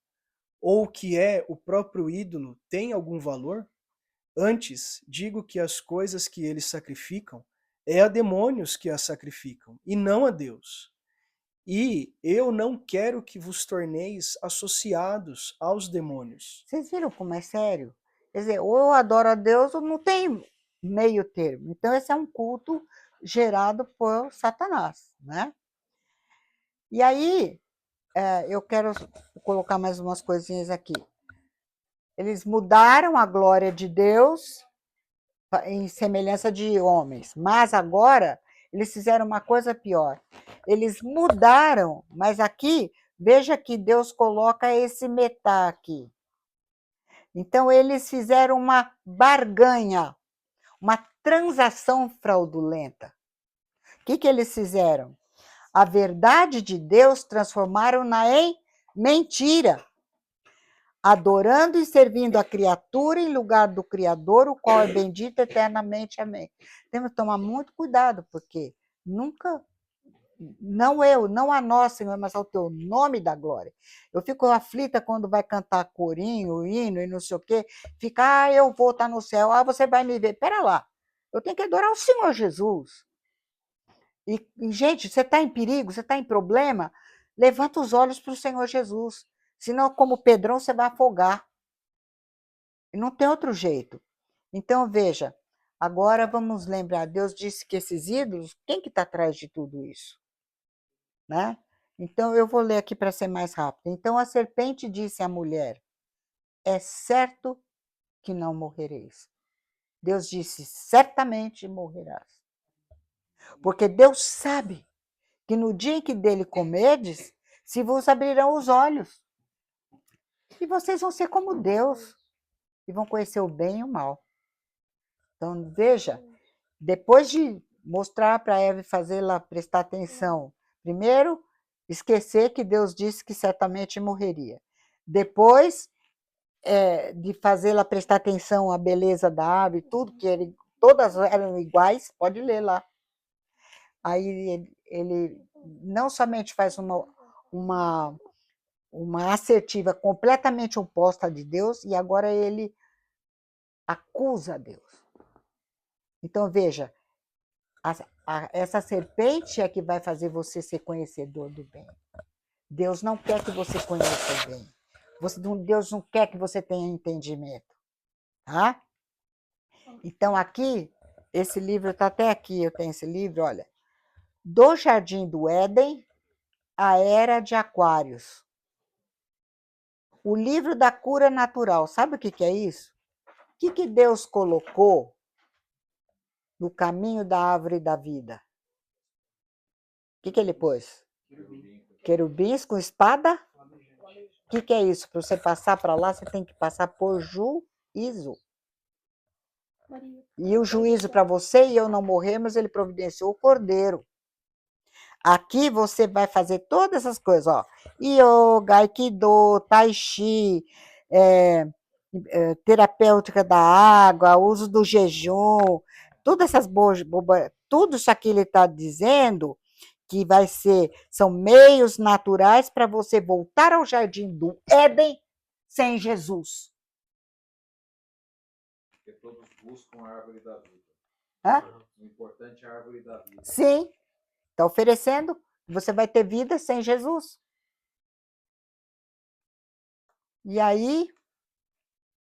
Ou que é o próprio ídolo tem algum valor? Antes, digo que as coisas que eles sacrificam é a demônios que as sacrificam, e não a Deus. E eu não quero que vos torneis associados aos demônios. Vocês viram como é sério? Quer dizer, ou eu adoro a Deus ou não tem meio termo. Então, esse é um culto gerado por Satanás, né? E aí, eu quero colocar mais umas coisinhas aqui. Eles mudaram a glória de Deus em semelhança de homens, mas agora eles fizeram uma coisa pior. Eles mudaram, mas aqui, veja que Deus coloca esse metá aqui. Então, eles fizeram uma barganha, uma transação fraudulenta. O que eles fizeram? A verdade de Deus transformaram-na em mentira, adorando e servindo a criatura em lugar do Criador, o qual é bendito eternamente. Amém. Temos que tomar muito cuidado, porque nunca, não eu, não a nós, Senhor, mas ao teu nome da glória. Eu fico aflita quando vai cantar corinho, hino e não sei o quê, fica, eu vou estar no céu, você vai me ver. Pera lá, eu tenho que adorar o Senhor Jesus. E gente, você está em perigo, você está em problema, levanta os olhos para o Senhor Jesus. Senão, como Pedrão, você vai afogar. E não tem outro jeito. Então, veja, agora vamos lembrar, Deus disse que esses ídolos, quem que está atrás de tudo isso? Né? Então, eu vou ler aqui para ser mais rápido. Então, a serpente disse à mulher, é certo que não morrereis. Deus disse, certamente morrerás. Porque Deus sabe que no dia em que dele comerdes, se vos abrirão os olhos. E vocês vão ser como Deus, e vão conhecer o bem e o mal. Então, veja, depois de mostrar para Eva e fazê-la prestar atenção, primeiro, esquecer que Deus disse que certamente morreria. Depois, de fazê-la prestar atenção à beleza da árvore, tudo, que todas eram iguais, pode ler lá. Aí ele não somente faz uma assertiva completamente oposta de Deus, e agora ele acusa Deus. Então, veja, essa serpente é que vai fazer você ser conhecedor do bem. Deus não quer que você conheça o bem. Deus não quer que você tenha entendimento. Tá? Então, aqui, esse livro está até aqui, eu tenho esse livro, olha. Do Jardim do Éden, a Era de Aquários. O livro da cura natural. Sabe o que é isso? O que Deus colocou no caminho da árvore da vida? O que ele pôs? Querubins com espada? O que é isso? Para você passar para lá, você tem que passar por juízo. E o juízo para você e eu não morrermos, ele providenciou o cordeiro. Aqui você vai fazer todas essas coisas, ó. Yoga, Aikido, Tai Chi, terapêutica da água, uso do jejum, todas essas tudo isso aqui ele está dizendo que são meios naturais para você voltar ao jardim do Éden sem Jesus. Porque todos buscam a árvore da vida. Hã? O importante é a árvore da vida. Sim, está oferecendo, você vai ter vida sem Jesus. E aí,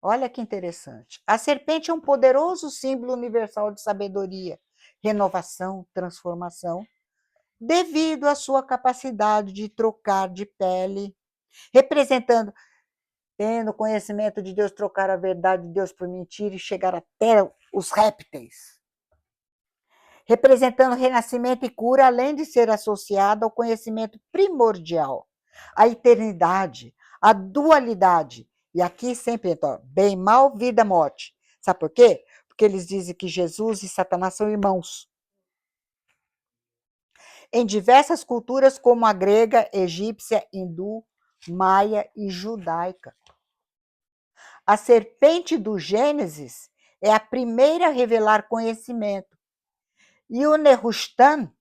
olha que interessante. A serpente é um poderoso símbolo universal de sabedoria, renovação, transformação, devido à sua capacidade de trocar de pele, representando, tendo conhecimento de Deus, trocar a verdade de Deus por mentira e chegar até os répteis. representando renascimento e cura, além de ser associado ao conhecimento primordial, à eternidade, à dualidade. E aqui sempre entra bem, mal, vida, morte. Sabe por quê? Porque eles dizem que Jesus e Satanás são irmãos. Em diversas culturas, como a grega, egípcia, hindu, maia e judaica. A serpente do Gênesis é a primeira a revelar conhecimento. E o Nehushtan,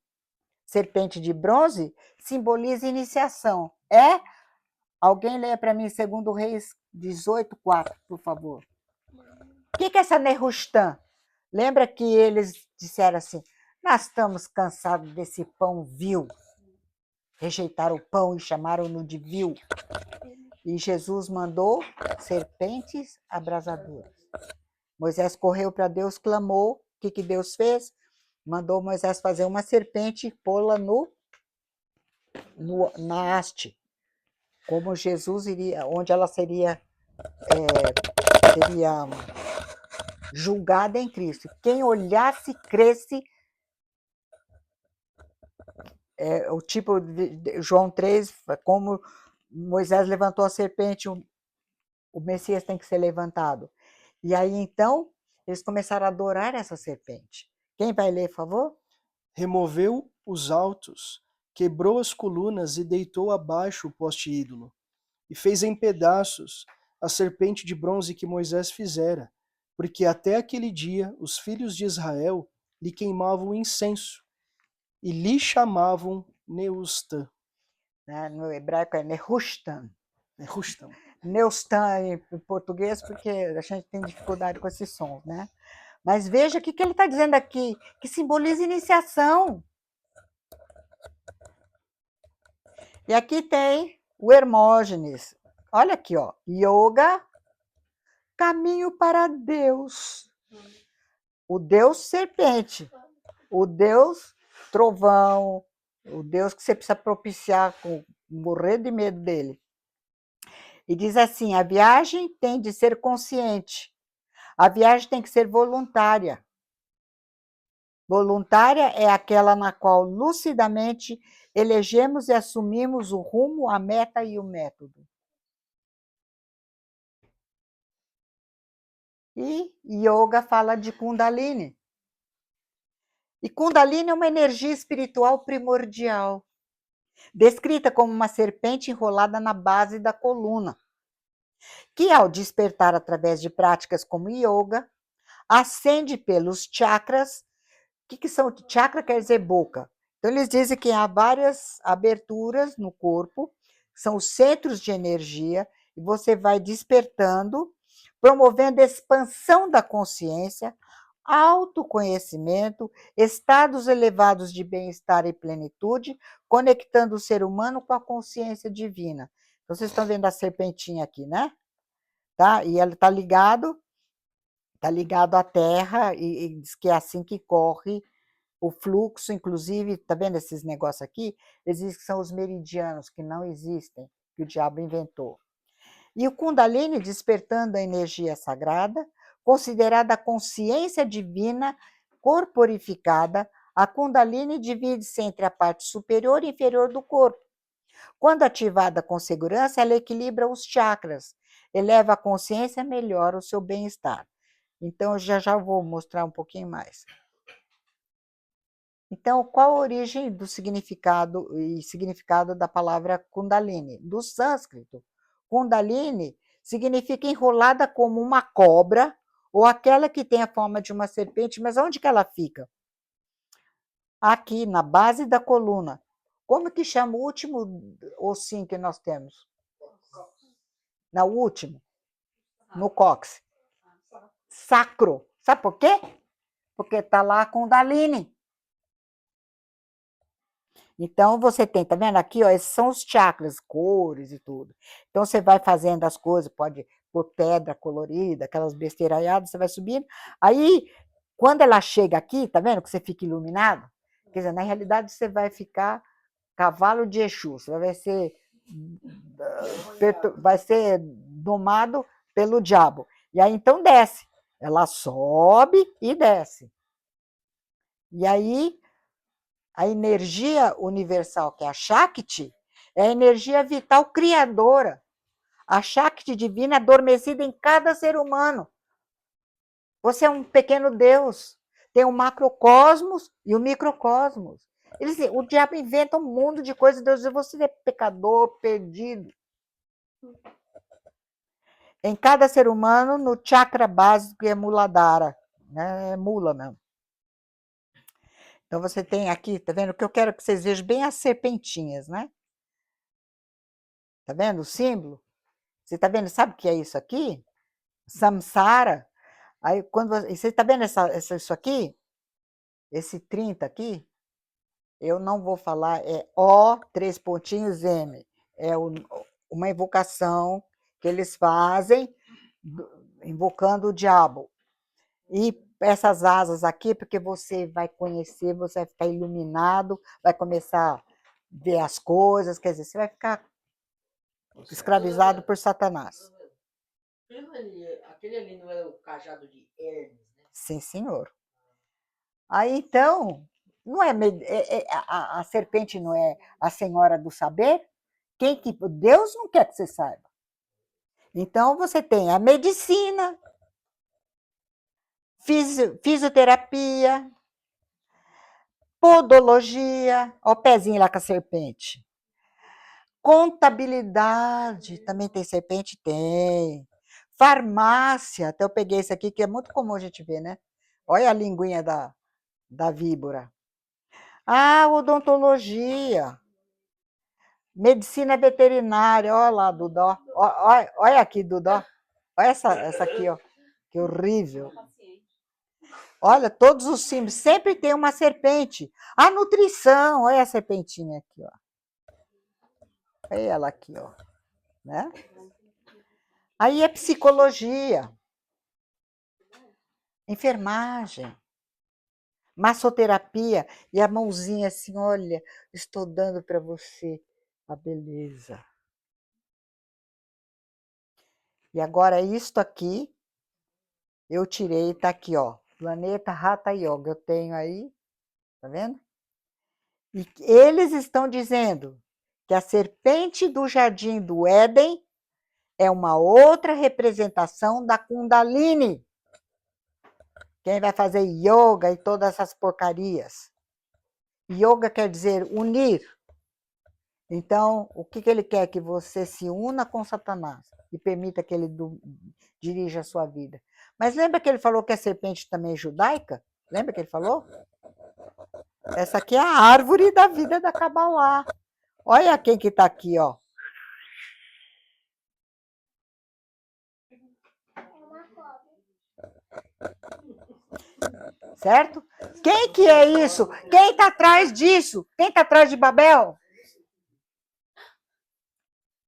serpente de bronze, simboliza iniciação. Alguém lê para mim 2 Reis 18:4, por favor. O que é essa Nehushtan? Lembra que eles disseram assim, nós estamos cansados desse pão vil. Rejeitaram o pão e chamaram-no de vil. E Jesus mandou serpentes abrasadoras. Moisés correu para Deus, clamou. O que Deus fez? Mandou Moisés fazer uma serpente e pô-la na haste. Como Jesus iria, onde ela seria julgada em Cristo. Quem olhasse, cresce. O tipo de João 3, como Moisés levantou a serpente, o Messias tem que ser levantado. E aí, então, eles começaram a adorar essa serpente. Quem vai ler, por favor? Removeu os altos, quebrou as colunas e deitou abaixo o poste ídolo, e fez em pedaços a serpente de bronze que Moisés fizera, porque até aquele dia os filhos de Israel lhe queimavam incenso, e lhe chamavam Neustã. No hebraico é Nehushtan. Nehushtan. Neustan em português, porque a gente tem dificuldade com esses sons, né? Mas veja o que ele está dizendo aqui, que simboliza iniciação. E aqui tem o Hermógenes. Olha aqui, ó. Yoga, caminho para Deus. O Deus serpente. O Deus trovão. O Deus que você precisa propiciar, morrer de medo dele. E diz assim, a viagem tem de ser consciente. A viagem tem que ser voluntária. Voluntária é aquela na qual lucidamente elegemos e assumimos o rumo, a meta e o método. E yoga fala de Kundalini. E Kundalini é uma energia espiritual primordial, descrita como uma serpente enrolada na base da coluna, que ao despertar através de práticas como yoga, ascende pelos chakras. O que são? Chakra quer dizer boca. Então, eles dizem que há várias aberturas no corpo, são os centros de energia, e você vai despertando, promovendo a expansão da consciência, autoconhecimento, estados elevados de bem-estar e plenitude, conectando o ser humano com a consciência divina. Então, vocês estão vendo a serpentinha aqui, né? Tá? E ela está ligado à Terra, e diz que é assim que corre o fluxo, inclusive, tá vendo esses negócios aqui? Eles dizem que são os meridianos, que não existem, que o diabo inventou. E o Kundalini, despertando a energia sagrada, considerada a consciência divina corporificada, a Kundalini divide-se entre a parte superior e inferior do corpo. Quando ativada com segurança, ela equilibra os chakras, eleva a consciência e melhora o seu bem-estar. Então, já vou mostrar um pouquinho mais. Então, qual a origem do significado da palavra Kundalini? Do sânscrito. Kundalini significa enrolada como uma cobra ou aquela que tem a forma de uma serpente, mas onde que ela fica? Aqui, na base da coluna. Como que chama o último ossinho que nós temos? No último? No cóccix. Sacro. Sabe por quê? Porque está lá a Kundalini. Então, você tem, tá vendo aqui, ó, esses são os chakras, cores e tudo. Então, você vai fazendo as coisas, pode pôr pedra colorida, aquelas besteiraiadas, você vai subindo. Aí, quando ela chega aqui, tá vendo que você fica iluminado? Quer dizer, na realidade, você vai ficar cavalo de Exu, você vai ser domado pelo diabo. E aí, então, desce. Ela sobe e desce. E aí, a energia universal, que é a Shakti, é a energia vital criadora. A Shakti divina adormecida em cada ser humano. Você é um pequeno Deus. Tem o macrocosmos e o microcosmos. O diabo inventa um mundo de coisas. Deus diz, você é pecador, perdido. Em cada ser humano, no chakra básico, que é Muladhara. Né? É mula mesmo. Então, você tem aqui, tá vendo? O que eu quero que vocês vejam bem as serpentinhas, né? Tá vendo o símbolo? Você tá vendo? Sabe o que é isso aqui? Samsara. Aí, você tá vendo isso aqui? Esse 30 aqui? Eu não vou falar, é O, 3 pontinhos, M. É uma invocação que eles fazem, invocando o diabo. E essas asas aqui, porque você vai conhecer, você vai ficar iluminado, vai começar a ver as coisas, quer dizer, você vai ficar escravizado por Satanás. Aquele ali não era o cajado de Hermes, né? Sim, senhor. Aí, então, não é, a serpente não é a senhora do saber? Deus não quer que você saiba. Então, você tem a medicina, fisioterapia, podologia, ó o pezinho lá com a serpente. Contabilidade, também tem serpente? Tem. Farmácia, até eu peguei esse aqui, que é muito comum a gente ver, né? Olha a linguinha da víbora. Ah, odontologia. Medicina veterinária, olha lá, Dudó. Olha aqui, Dudó. Olha essa aqui, ó. Que horrível. Olha, todos os símbolos, sempre tem uma serpente. A nutrição, olha a serpentinha aqui, ó. Olha ela aqui, ó. Né? Aí é psicologia, enfermagem, massoterapia, e a mãozinha assim, olha, estou dando para você a beleza. E agora isto aqui, eu tirei, tá aqui, ó, Planeta Hatha Yoga, eu tenho aí, tá vendo? E eles estão dizendo que a serpente do Jardim do Éden é uma outra representação da Kundalini. Quem vai fazer yoga e todas essas porcarias? Yoga quer dizer unir. Então, o que ele quer? Que você se una com Satanás e permita que ele dirija a sua vida. Mas lembra que ele falou que a serpente também é judaica? Lembra que ele falou? Essa aqui é a árvore da vida da Kabbalah. Olha quem que está aqui, ó. Certo? Quem que é isso? Quem está atrás disso? Quem está atrás de Babel?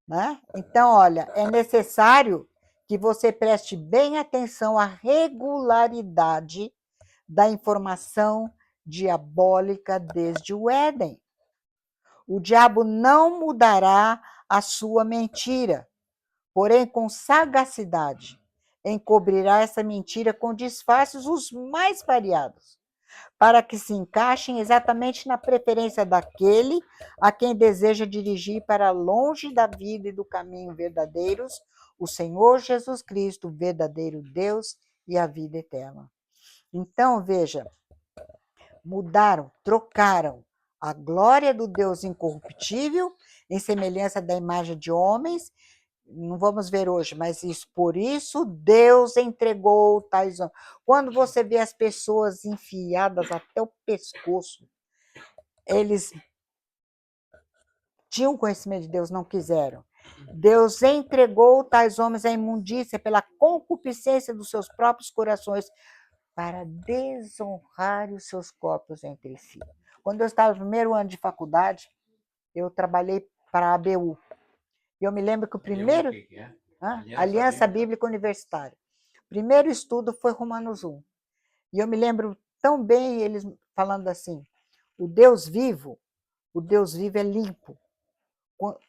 Né? Então, olha, é necessário que você preste bem atenção à regularidade da informação diabólica desde o Éden. O diabo não mudará a sua mentira, porém, com sagacidade, encobrirá essa mentira com disfarces os mais variados, para que se encaixem exatamente na preferência daquele a quem deseja dirigir para longe da vida e do caminho verdadeiros, o Senhor Jesus Cristo, o verdadeiro Deus e a vida eterna. Então, veja, mudaram, trocaram a glória do Deus incorruptível em semelhança da imagem de homens. Não vamos ver hoje, mas isso, por isso Deus entregou tais homens. Quando você vê as pessoas enfiadas até o pescoço, eles tinham conhecimento de Deus, não quiseram. Deus entregou tais homens à imundícia pela concupiscência dos seus próprios corações, para desonrar os seus corpos entre si. Quando eu estava no primeiro ano de faculdade, eu trabalhei para a ABU. E eu me lembro que o primeiro... Aliança Bíblica Universitária. O primeiro estudo foi Romanos 1. E eu me lembro tão bem eles falando assim, o Deus vivo é limpo.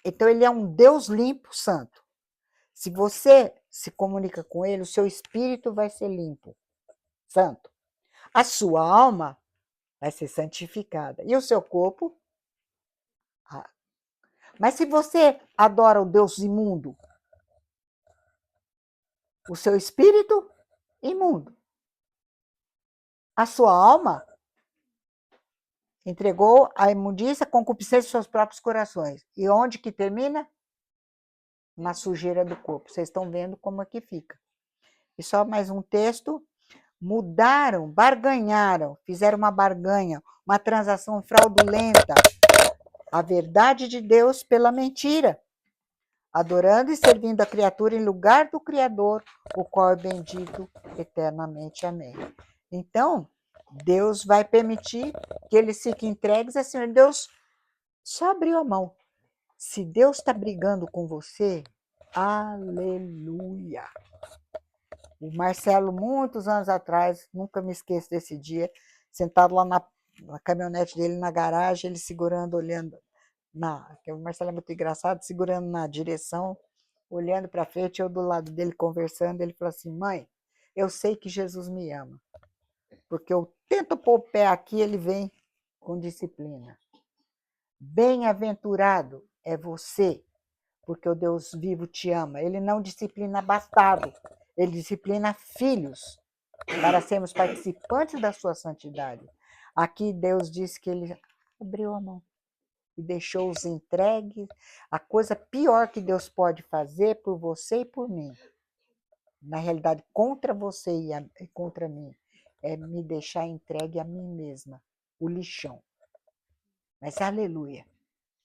Então, ele é um Deus limpo, santo. Se você se comunica com ele, o seu espírito vai ser limpo, santo. A sua alma vai ser santificada. E o seu corpo? Ah. Mas se você adora o Deus imundo, o seu espírito imundo, a sua alma entregou a imundícia, a concupiscência dos seus próprios corações. E onde que termina? Na sujeira do corpo. Vocês estão vendo como é que fica. E só mais um texto. Mudaram, barganharam, fizeram uma barganha, uma transação fraudulenta, a verdade de Deus pela mentira, adorando e servindo a criatura em lugar do Criador, o qual é bendito eternamente. Amém. Então, Deus vai permitir que eles fiquem entregues assim. Deus só abriu a mão. Se Deus está brigando com você, aleluia. O Marcelo, muitos anos atrás, nunca me esqueço desse dia, sentado lá na caminhonete dele, na garagem, ele segurando, olhando, o Marcelo é muito engraçado, segurando na direção, olhando para frente, eu do lado dele conversando, ele falou assim: mãe, eu sei que Jesus me ama, porque eu tento pôr o pé aqui, ele vem com disciplina. Bem-aventurado é você, porque o Deus vivo te ama. Ele não disciplina bastardo, ele disciplina filhos, para sermos participantes da sua santidade. Aqui Deus disse que ele abriu a mão e deixou-os entregues. A coisa pior que Deus pode fazer por você e por mim, na realidade contra você e contra mim, é me deixar entregue a mim mesma, o lixão. Mas aleluia,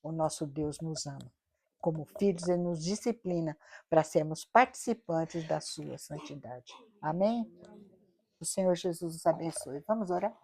o nosso Deus nos ama. Como filhos, ele nos disciplina para sermos participantes da sua santidade. Amém? O Senhor Jesus nos abençoe. Vamos orar?